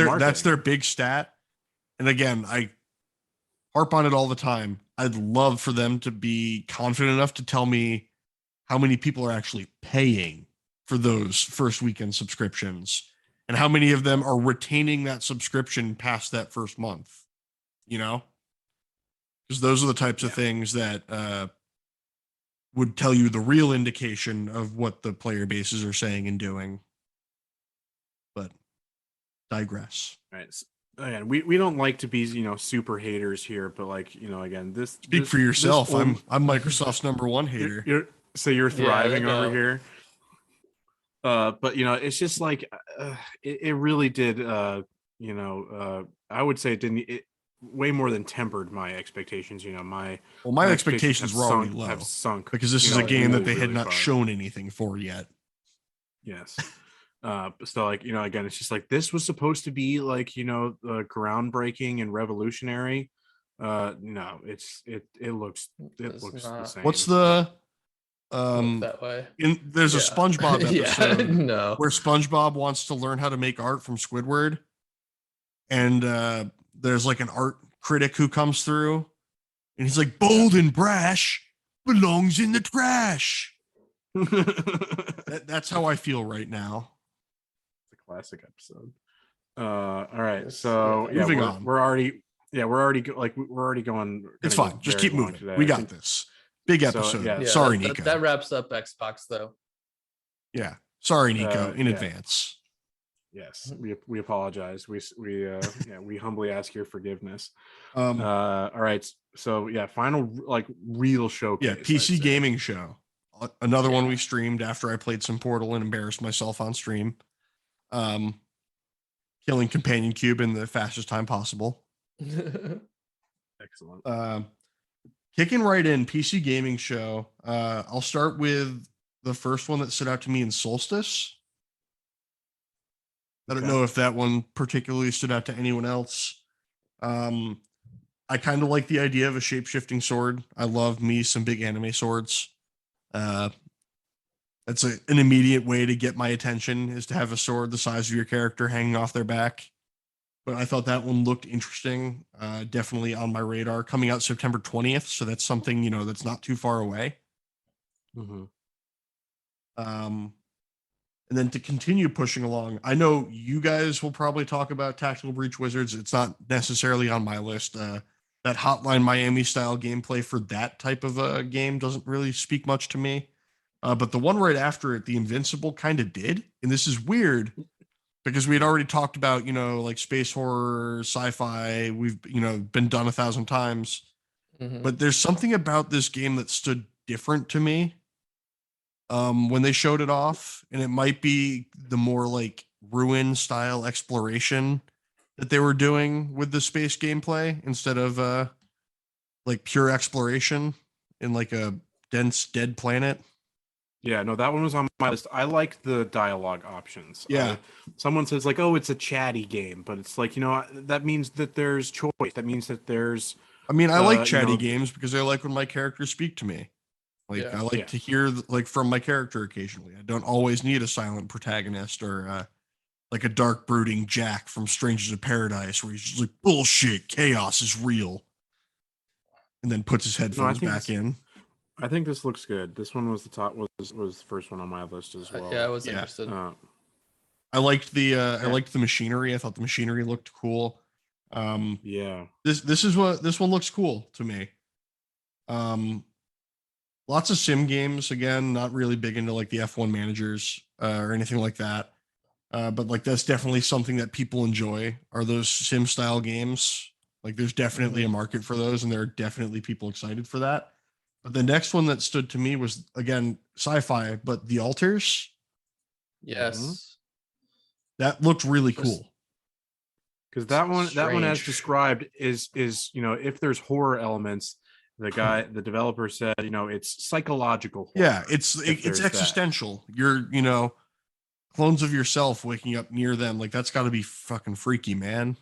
their big stat. And again, I harp on it all the time. I'd love for them to be confident enough to tell me how many people are actually paying for those first weekend subscriptions. And how many of them are retaining that subscription past that first month, Because those are the types of things that would tell you the real indication of what the player bases are saying and doing. But digress. Right. Again, we don't like to be, super haters here, but like, again, this speak for yourself. I'm Microsoft's number one hater. You're thriving over here. But it's just like it really did. I would say it way more than tempered my expectations. My expectations were already low, have sunk because this is a game that they had not shown anything for yet. Yes. So like, again, it's just like, this was supposed to be like, groundbreaking and revolutionary. No, it looks the same. What's the that way. There's a SpongeBob episode where SpongeBob wants to learn how to make art from Squidward, and there's like an art critic who comes through, and he's like, bold and brash belongs in the trash. That's how I feel right now. It's a classic episode. All right, so moving on. We're already going. It's fine. Just keep moving. Today. We got this. Big episode. So, sorry, Nico. That wraps up Xbox, though. Yeah. Sorry, Nico, in advance. Yes, we apologize. We humbly ask your forgiveness. All right. So final like real showcase. Yeah, PC gaming show. Another one we streamed after I played some Portal and embarrassed myself on stream. Killing Companion Cube in the fastest time possible. Excellent. Kicking right in, PC gaming show. I'll start with the first one that stood out to me in Solstice. I don't know if that one particularly stood out to anyone else. I kind of like the idea of a shape-shifting sword. I love me some big anime swords. That's an immediate way to get my attention, is to have a sword the size of your character hanging off their back. But I thought that one looked interesting. Definitely on my radar. Coming out September 20th, so that's something, that's not too far away. Mm-hmm. And then to continue pushing along, I know you guys will probably talk about Tactical Breach Wizards. It's not necessarily on my list. That Hotline Miami style gameplay for that type of a game doesn't really speak much to me. But the one right after it, the Invincible, kind of did. And this is weird, because we had already talked about, like space horror, sci-fi. We've, been done 1,000 times. Mm-hmm. But there's something about this game that stood different to me when they showed it off. And it might be the more like ruin style exploration that they were doing with the space gameplay, instead of like pure exploration in like a Dense Dead Planet. Yeah, no, that one was on my list. I like the dialogue options. Yeah. Someone says like, "Oh, it's a chatty game," but it's like, that means that there's choice. That means that there's. I mean, I like chatty games because I like when my characters speak to me. Like, I like to hear like from my character occasionally. I don't always need a silent protagonist or like a dark brooding Jack from Strangers of Paradise where he's just like, bullshit, chaos is real, and then puts his headphones back in. I think this looks good. This one was the first one on my list as well. Yeah, I was interested. I liked the machinery. I thought the machinery looked cool. This one looks cool to me. Lots of sim games. Again, not really big into like the F1 managers or anything like that. But like that's definitely something that people enjoy. Are those sim style games? Like there's definitely a market for those, and there are definitely people excited for that. But the next one that stood to me was again sci-fi, but The Alters. Yes, that looked really cool. Because that one as described is if there's horror elements, the developer said it's psychological horror. Yeah, it's existential. You're clones of yourself waking up near them, like that's got to be fucking freaky, man.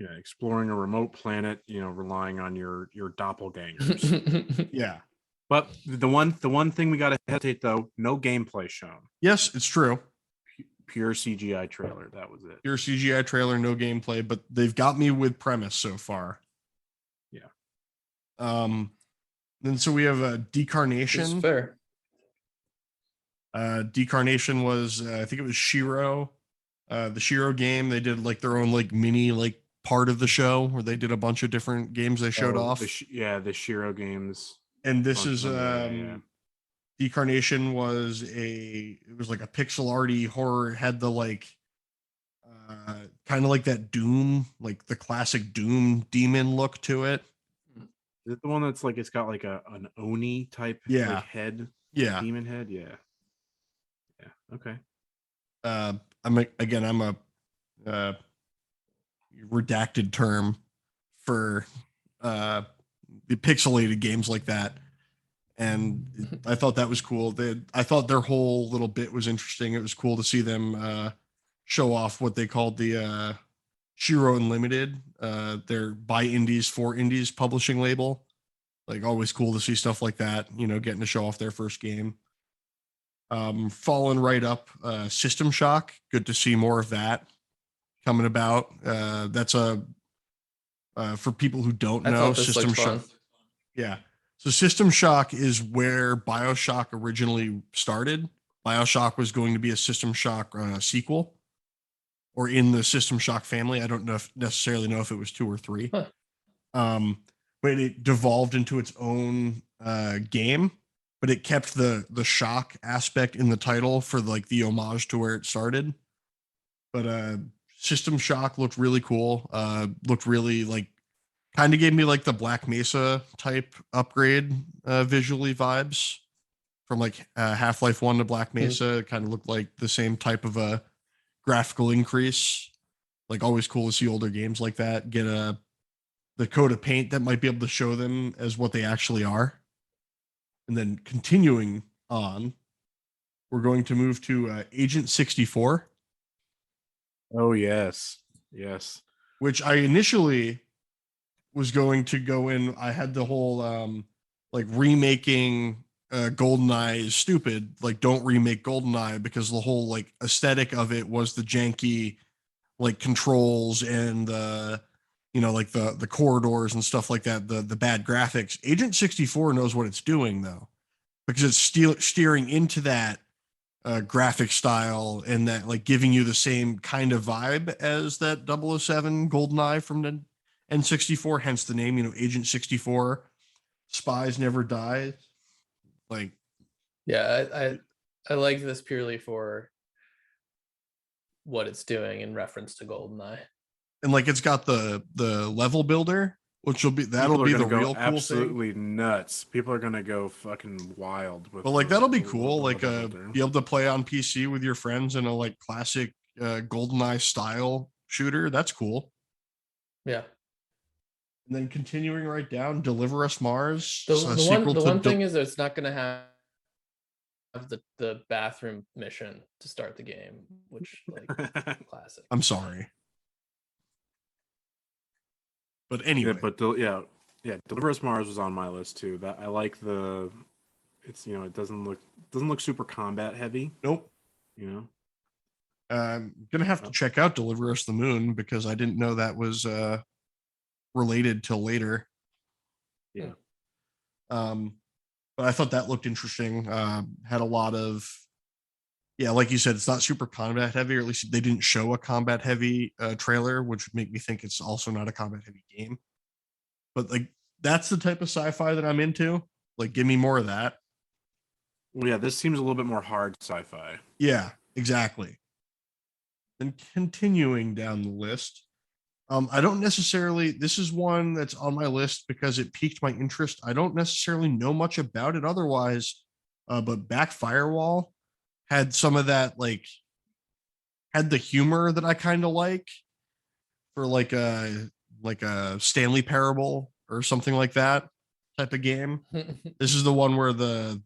Yeah, exploring a remote planet, relying on your doppelgangers. Yeah. But the one thing we got to hesitate though, no gameplay shown. Yes, it's true. Pure CGI trailer. That was it. Pure CGI trailer, no gameplay, but they've got me with premise so far. Yeah. Then so we have a Decarnation. It's fair. Decarnation was I think it was Shiro. The Shiro game. They did like their own like mini like part of the show where they did a bunch of different games they showed off. The Shiro games. And this is Decarnation was like a pixel arty horror. It had the like kind of like that Doom, like the classic Doom demon look to it. Is it the one that's like it's got like an Oni type like, head? Yeah. Demon head? Yeah. Yeah. Okay. I'm a redacted term for the pixelated games like that. And I thought that was cool. I thought their whole little bit was interesting. It was cool to see them show off what they called the Shiro Unlimited, their by indies for indies publishing label. Like always cool to see stuff like that, getting to show off their first game. Fallen right up, System Shock. Good to see more of that coming about. That's for people who don't know, System Shock. Yeah. So System Shock is where BioShock originally started. BioShock was going to be a System Shock sequel, or in the System Shock family. I don't necessarily know if it was 2 or 3. Huh. But it devolved into its own game. But it kept the shock aspect in the title for like the homage to where it started. But System Shock looked really cool. Looked really like kind of gave me like the Black Mesa type upgrade visually vibes from like Half-Life 1 to Black Mesa. It kind of looked like the same type of a graphical increase. Like always cool to see older games like that get the coat of paint that might be able to show them as what they actually are. And then continuing on, we're going to move to Agent 64. Oh, yes. Yes. Which I initially was going to go in. I had the whole like remaking GoldenEye is stupid. Like don't remake GoldenEye, because the whole like aesthetic of it was the janky like controls and like the corridors and stuff like that, the bad graphics. Agent 64 knows what it's doing though, because it's steering into that graphic style and that like giving you the same kind of vibe as that 007 GoldenEye from the N64, hence the name, Agent 64, Spies Never Die. Like, yeah, I like this purely for what it's doing in reference to GoldenEye. And like it's got the level builder, which that'll be the real cool absolutely thing. Nuts. People are gonna go fucking wild with. But like that'll be cool. Like be able to play on PC with your friends in a like classic GoldenEye style shooter. That's cool. Yeah. And then continuing right down, Deliver Us Mars. The one thing is that it's not going to have the bathroom mission to start the game, which like classic. I'm sorry. But anyway. Deliver Us Mars was on my list too. That I like it's it doesn't look super combat heavy. Nope. I'm gonna have to check out Deliver Us the Moon because I didn't know that was related till later. Yeah. But I thought that looked interesting. Had a lot of, like you said, it's not super combat heavy, or at least they didn't show a combat heavy trailer, which would make me think it's also not a combat heavy game. But like, that's the type of sci-fi that I'm into. Like, give me more of that. Well, yeah, this seems a little bit more hard sci-fi. Yeah, exactly. And continuing down the list, I don't necessarily, this is one that's on my list because it piqued my interest. I don't necessarily know much about it otherwise, but Back Firewall had some of that, like, had the humor that I kind of like for like a Stanley Parable or something like that type of game. This is the one where the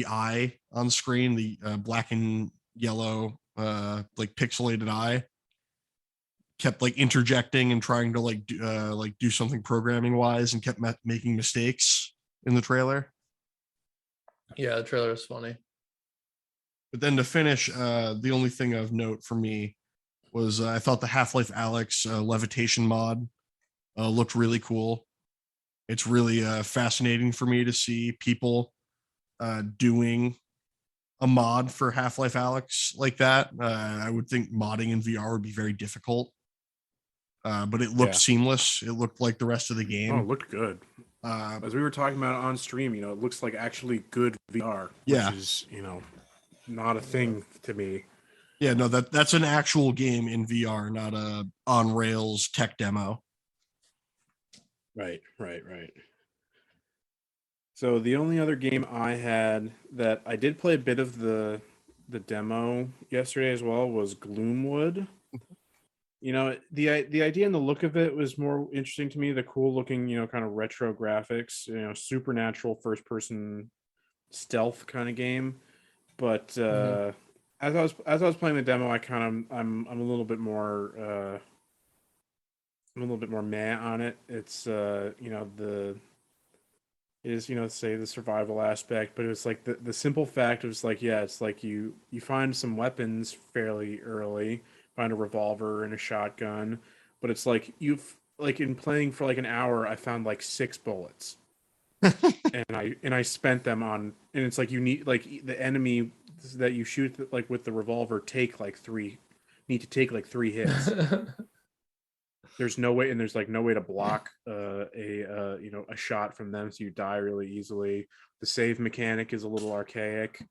eye on screen, the black and yellow like pixelated eye kept like interjecting and trying to do something programming wise and kept making mistakes in the trailer. Yeah, the trailer is funny. But then to finish, the only thing of note for me was I thought the Half-Life Alyx levitation mod looked really cool. It's really fascinating for me to see people doing a mod for Half-Life Alyx like that. I would think modding in VR would be very difficult. But it looked seamless. It looked like the rest of the game. Oh, it looked good. As we were talking about on stream, it looks like actually good VR, which is, not a thing to me. Yeah, no, that's an actual game in VR, not a on rails tech demo. Right. So the only other game I had that I did play a bit of the demo yesterday as well was Gloomwood. The idea and the look of it was more interesting to me. The cool looking, kind of retro graphics, supernatural first person stealth kind of game. But as I was playing the demo, I'm a little bit more meh on it. It's say the survival aspect, but it was like the simple fact was like, it's like you find some weapons fairly early, find a revolver and a shotgun, but it's like you've like in playing for like an hour, I found like 6 bullets. and I spent them on, and it's like you need like the enemy that you shoot like with the revolver need to take like 3 hits. There's no way, and there's like no way to block a shot from them, so you die really easily. The save mechanic is a little archaic,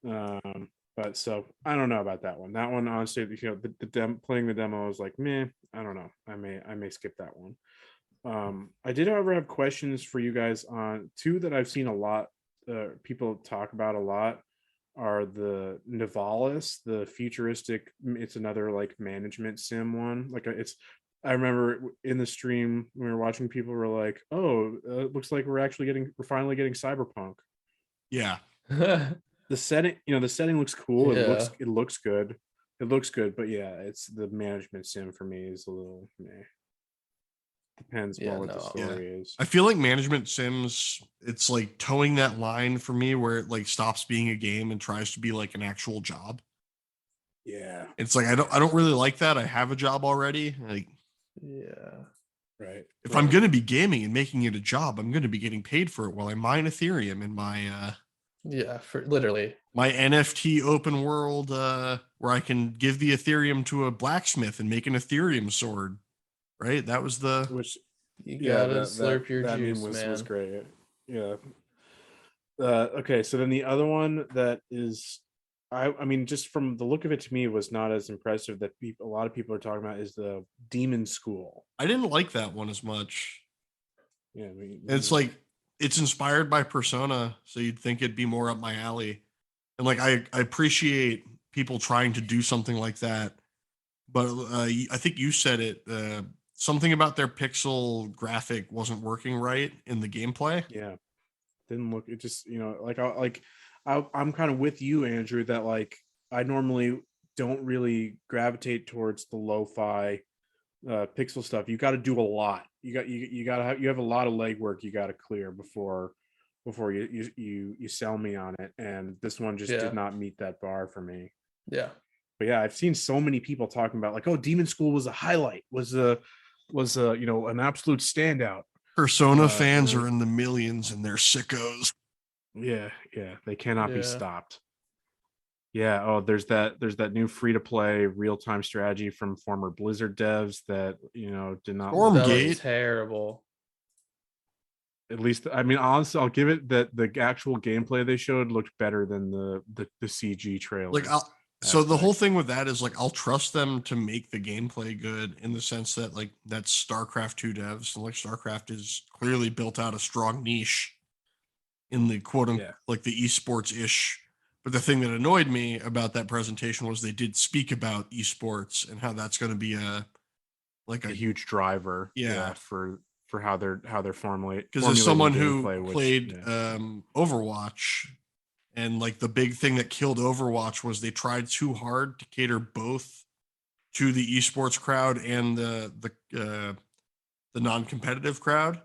but so I don't know about that one. That one, honestly, playing the demo, I was like, meh. I don't know. I may skip that one. I did, however, have questions for you guys on 2 that I've seen a lot. People talk about a lot are the Nivalis, the futuristic. It's another like management sim one. I remember in the stream when we were watching, people were like, "Oh, it looks like we're finally getting cyberpunk." Yeah. The setting looks cool. Yeah. It looks good. But yeah, it's the management sim for me is a little meh. Depends what the story is. I feel like management sims, it's like towing that line for me where it like stops being a game and tries to be like an actual job. Yeah. It's like I don't really like that. I have a job already. Like, yeah. Right. If I'm going to be gaming and making it a job, I'm going to be getting paid for it while I mine Ethereum in my for literally my NFT open world where I can give the Ethereum to a blacksmith and make an Ethereum sword. Right? That was you gotta slurp your juice, man. Was great. Yeah. Okay, so then the other one that is, I mean, just from the look of it, to me, was not as impressive that a lot of people are talking about, is the Demon School. I didn't like that one as much. Yeah, it's like it's inspired by Persona, so you'd think it'd be more up my alley. And like I appreciate people trying to do something like that, but I think you said it. something about their pixel graphic wasn't working right in the gameplay. Yeah, didn't look. It just I'm kind of with you, Andrew. That like I normally don't really gravitate towards the lo-fi pixel stuff. You got to do a lot. You got to have a lot of legwork you got to clear before you sell me on it. And this one just did not meet that bar for me. Yeah. But yeah, I've seen so many people talking about like, oh, Demon School was a highlight, was an absolute standout. Persona fans are in the millions and they're sickos. Yeah, they cannot be stopped. Yeah. Oh, there's that new free-to-play real-time strategy from former Blizzard devs that did not. Stormgate, terrible. At least, I mean, honestly, I'll give it that the actual gameplay they showed looked better than the CG trailer. Like, so the whole thing with that is like I'll trust them to make the gameplay good in the sense that like that's StarCraft 2 devs, and like StarCraft is clearly built out a strong niche in the like the esports ish. But the thing that annoyed me about that presentation was they did speak about esports and how that's going to be a huge driver. Yeah. For how they're formulating. Because as someone who played Overwatch, and like the big thing that killed Overwatch was they tried too hard to cater both to the esports crowd and the non-competitive crowd.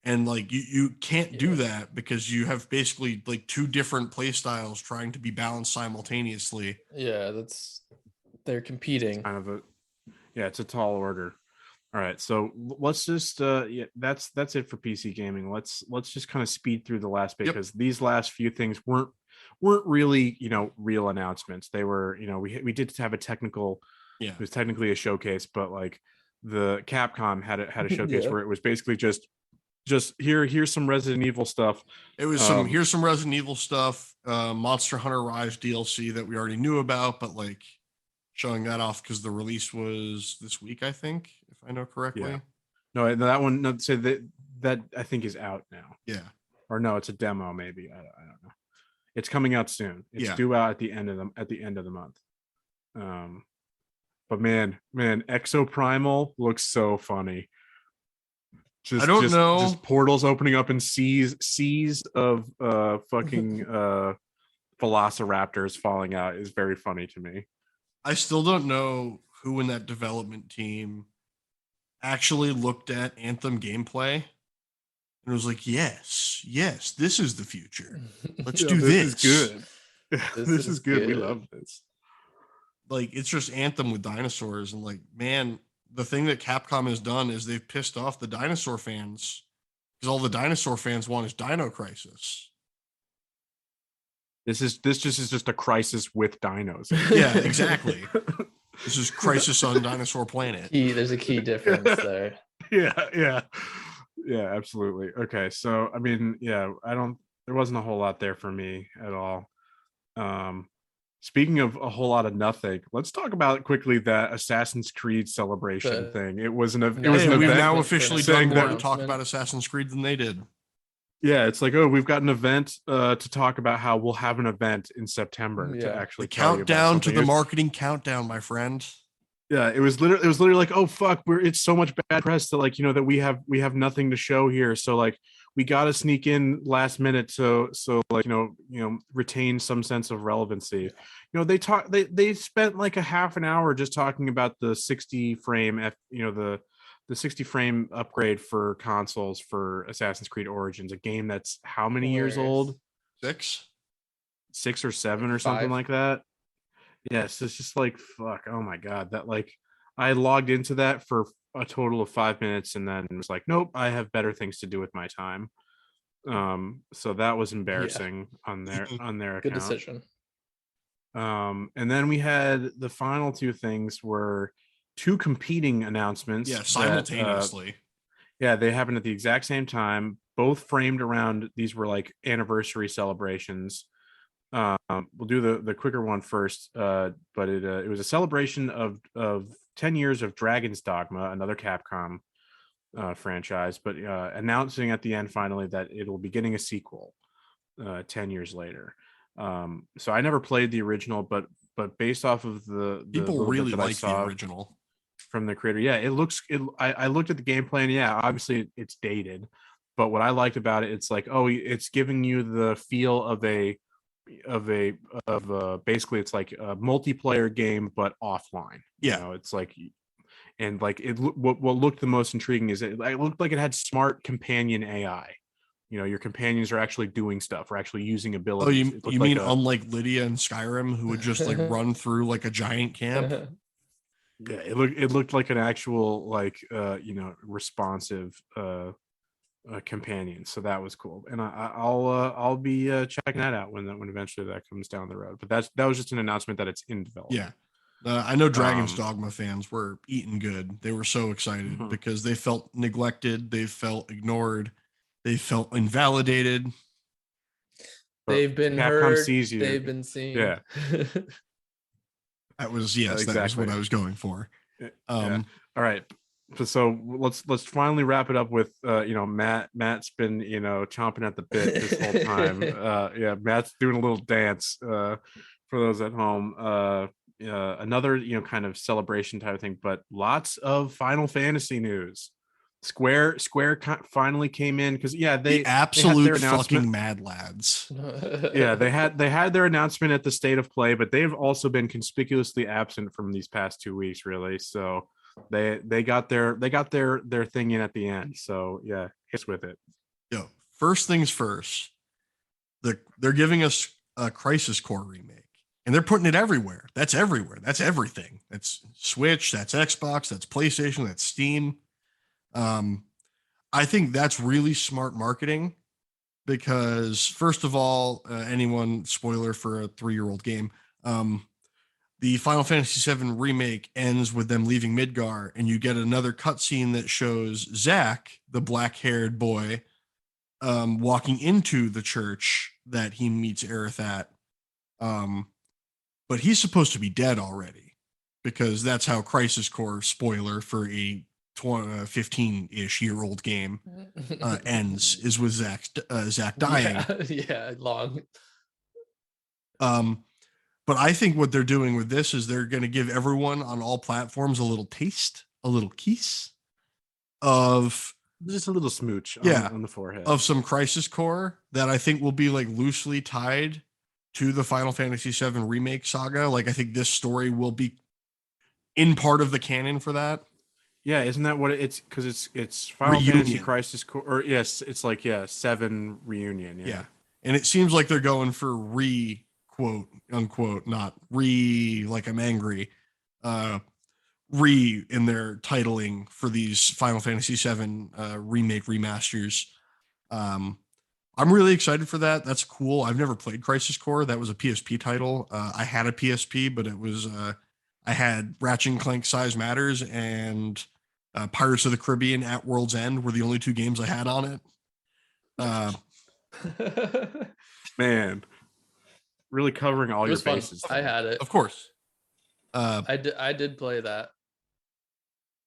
And like you can't do that because you have basically like two different play styles trying to be balanced simultaneously. Yeah, they're competing. It's kind of it's a tall order. All right, so let's just that's it for PC gaming. Let's just kind of speed through the last bit because these last few things weren't really real announcements. They were we did have a technical. Yeah, it was technically a showcase, but like the Capcom had a showcase where it was basically just here's some Resident Evil stuff. It was here's some Resident Evil stuff, Monster Hunter Rise DLC that we already knew about, but like showing that off because the release was this week, I think, if I know correctly. Yeah. No, that one. No, so that I think is out now. Yeah. Or no, it's a demo. Maybe I don't know. It's coming out soon. It's due out at the end of the month. But man, Exoprimal looks so funny. I don't know. Just portals opening up in seas of fucking velociraptors falling out is very funny to me. I still don't know who in that development team actually looked at Anthem gameplay and was like, yes, this is the future. Let's do this. This is good. This is good. We love this. Like, it's just Anthem with dinosaurs. And like, man, the thing that Capcom has done is they've pissed off the dinosaur fans because all the dinosaur fans want is Dino Crisis. This is just a crisis with dinos. Yeah, exactly. This is Crisis on Dinosaur Planet. There's a key difference there. Yeah, absolutely. Okay, so I mean, there wasn't a whole lot there for me at all. Speaking of a whole lot of nothing, let's talk about quickly that Assassin's Creed celebration thing. It was an event. We've now officially done more to talk about Assassin's Creed than they did. Yeah, it's like, oh, we've got an event to talk about how we'll have an event in September to actually the countdown to the marketing countdown, my friend. Yeah, it was literally like, oh fuck, it's so much bad press that like that we have nothing to show here, so like we got to sneak in last minute so like retain some sense of relevancy. They spent like a half an hour just talking about the 60 frame the 60 frame upgrade for consoles for Assassin's Creed Origins, a game that's how many years old? 6 or 7 or something like that. Yes, it's just like, fuck, oh my god, that like I logged into that for a total of 5 minutes and then was like, nope, I have better things to do with my time. So that was embarrassing on their account. Good decision. And then we had the final two things were two competing announcements. Yeah, simultaneously. They happened at the exact same time, both framed around these were like anniversary celebrations. We'll do the quicker one first, but it was a celebration of 10 years of Dragon's Dogma, another Capcom franchise, but announcing at the end finally that it'll be getting a sequel 10 years later. So I never played the original, but based off of the people really like the original. from the creator. Yeah, it looks. I looked at the gameplay, and yeah, obviously it's dated, but what I liked about it, it's like, oh, it's giving you the feel of basically it's like a multiplayer game but offline. Yeah. You know, it's like, and like what looked the most intriguing is it looked like it had smart companion AI. You know, your companions are actually doing stuff or actually using Oh, abilities. you mean unlike Lydia and Skyrim, who would just like run through like a giant camp? Yeah, it looked like an actual like responsive companion. So that was cool, and I'll be checking that out when eventually that comes down the road. But that was just an announcement that it's in development. Yeah. I know Dragon's Dogma fans were eating good. They were so excited because they felt neglected, they felt ignored, they felt invalidated. They've been Capcom heard. Sees you. They've been seen. Yeah. That was that was what I was going for. Yeah. All right. So let's finally wrap it up with Matt's been chomping at the bit this whole time. Matt's doing a little dance for those at home. Another kind of celebration type of thing, but lots of Final Fantasy news. Square finally came in because they absolute they fucking mad lads. They had their announcement at the State of Play, but they've also been conspicuously absent from these past 2 weeks, really. So they got their thing in at the end. So yeah, hits with it. Yo, first things first, they're giving us a Crisis Core remake, and they're putting it everywhere. That's everywhere. That's everything. That's Switch. That's Xbox. That's PlayStation. That's Steam. I think that's really smart marketing because, first of all, spoiler for a 3-year-old game, the Final Fantasy VII remake ends with them leaving Midgar, and you get another cutscene that shows Zack, the black-haired boy, walking into the church that he meets Aerith at. But he's supposed to be dead already because that's how Crisis Core, spoiler for a 15-ish year old game, ends, is with Zack dying. Long. But I think what they're doing with this is they're going to give everyone on all platforms a little taste, a little kiss of just a little smooch on the forehead of some Crisis Core that I think will be like loosely tied to the Final Fantasy VII remake saga. Like I think this story will be in part of the canon for that. Yeah, isn't that what it's because it's Final Fantasy Crisis Core, or yes, it's like 7 reunion. Yeah. And it seems like they're going for quote unquote, not like I'm angry, in their titling for these Final Fantasy VII remake remasters. I'm really excited for that. That's cool. I've never played Crisis Core. That was a PSP title. I had a PSP, but it was I had Ratchet and Clank Size Matters and Pirates of the Caribbean at World's End were the only 2 games I had on it. Man, really covering all your bases. I had it, of course. I did play that.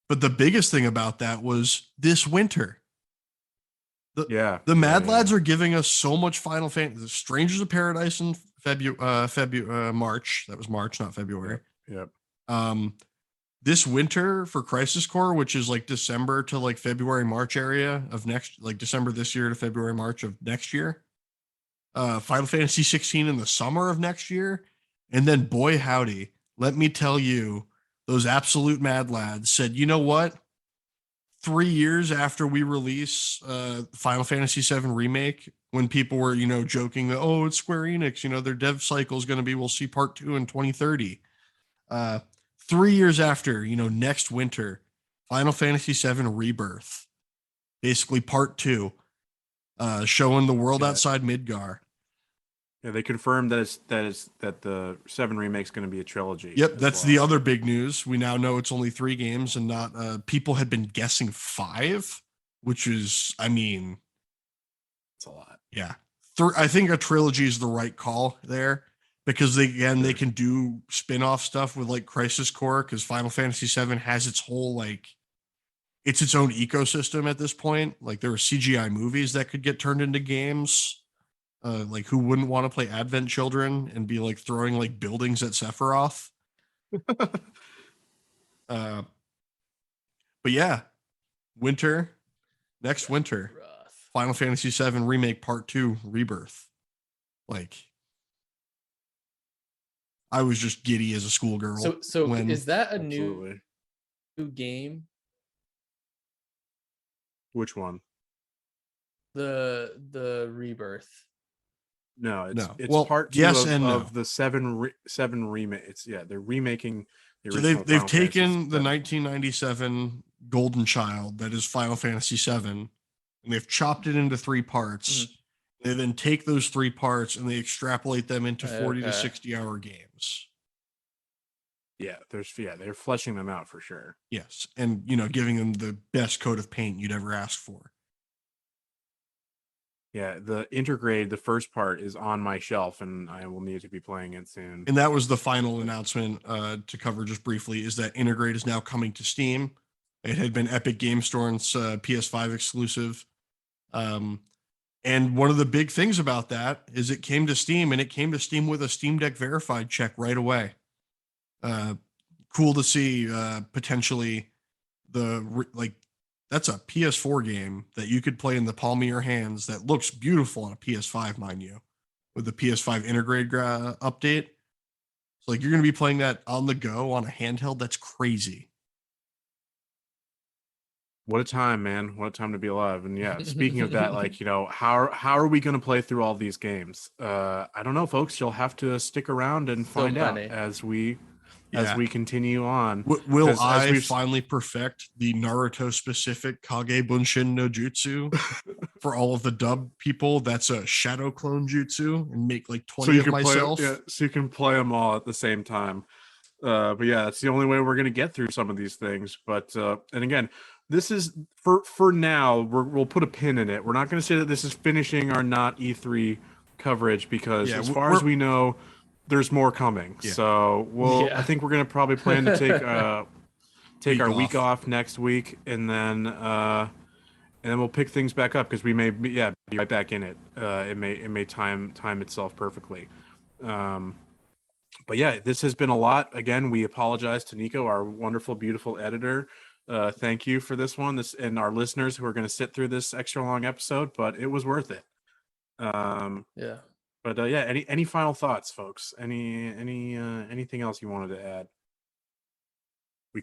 But the biggest thing about that was this winter. The Mad Lads are giving us so much Final Fantasy. Strangers of Paradise in March. That was March, not February. Yep. This winter for Crisis Core, which is like December to like February, March area of December this year to February, March of next year. Final Fantasy 16 in the summer of next year. And then boy, howdy, let me tell you, those absolute Mad Lads said, you know what? 3 years after we release Final Fantasy VII Remake, when people were, joking that, oh, it's Square Enix, their dev cycle is going to be, we'll see part 2 in 2030. 3 years after, next winter, Final Fantasy VII Rebirth, basically part 2, showing the world outside Midgar. Yeah, they confirmed that the 7 remake's going to be a trilogy. Yep, that's the other big news. We now know it's only 3 games and not. People had been guessing 5, which is, it's a lot. Yeah, I think a trilogy is the right call there because they can do spin-off stuff with like Crisis Core because Final Fantasy VII has its whole it's its own ecosystem at this point. Like there are CGI movies that could get turned into games. Like who wouldn't want to play Advent Children and be like throwing like buildings at Sephiroth? But yeah, next winter, Rough. Final Fantasy VII Remake Part 2 Rebirth. Like, I was just giddy as a schoolgirl. So when is that a Absolutely. new game? Which one? The Rebirth. No, it's No. it's Well, part 2 yes of, and of no. the seven remake. It's they're remaking the So original. they've Final Fantasy taken the VII. 1997 Golden Child that is Final Fantasy VII, and they've chopped it into 3 parts. Mhm. They then take those 3 parts and they extrapolate them into 40 to Okay. 60-hour games. They're fleshing them out for sure. Yes, and giving them the best coat of paint you'd ever ask for. Yeah, the Intergrade, the first part, is on my shelf, and I will need to be playing it soon. And that was the final announcement to cover just briefly, is that Intergrade is now coming to Steam. It had been Epic Game Store's PS5 exclusive. And one of the big things about that is it came to Steam, and it came to Steam with a Steam Deck verified check right away. Cool to see potentially that's a PS4 game that you could play in the palm of your hands that looks beautiful on a PS5, mind you, with the PS5 Intergrade update. So you're going to be playing that on the go on a handheld. That's crazy. What a time, man. What a time to be alive. And yeah, speaking of that, how are we going to play through all these games? I don't know, folks. You'll have to stick around and find out as we continue on. Will I finally perfect the Naruto specific Kage Bunshin no Jutsu for all of the dub people? That's a shadow clone jutsu, and make 20 of myself. So you can play them all at the same time. But yeah, that's the only way we're going to get through some of these things. But and again, this is for now. We'll put a pin in it. We're not going to say that this is finishing our not E3 coverage, because as far as we know, there's more coming. Yeah. So I think we're going to probably plan to take our week off next week, and then we'll pick things back up, because we may be right back in it. It may time itself perfectly. But yeah, this has been a lot. Again, we apologize to Nico, our wonderful, beautiful editor. Thank you for this one, and our listeners who are going to sit through this extra long episode, but it was worth it. Yeah. But any final thoughts, folks? Anything else you wanted to add?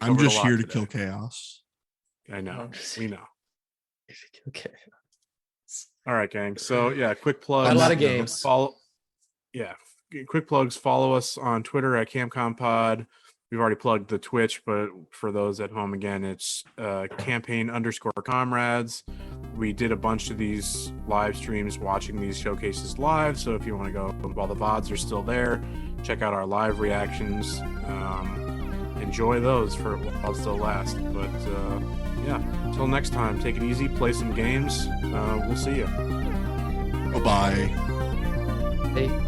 I'm just here to kill chaos. I know. We know. Okay. All right, gang. So quick plug. A lot of games. Quick plugs. Follow us on Twitter at CamcomPod. We've already plugged the Twitch, but for those at home, again, it's campaign_comrades. We did a bunch of these live streams, watching these showcases live. So if you want to go while the VODs are still there, check out our live reactions. Enjoy those while it still lasts. But until next time, take it easy, play some games. We'll see you. Bye-bye. Hey.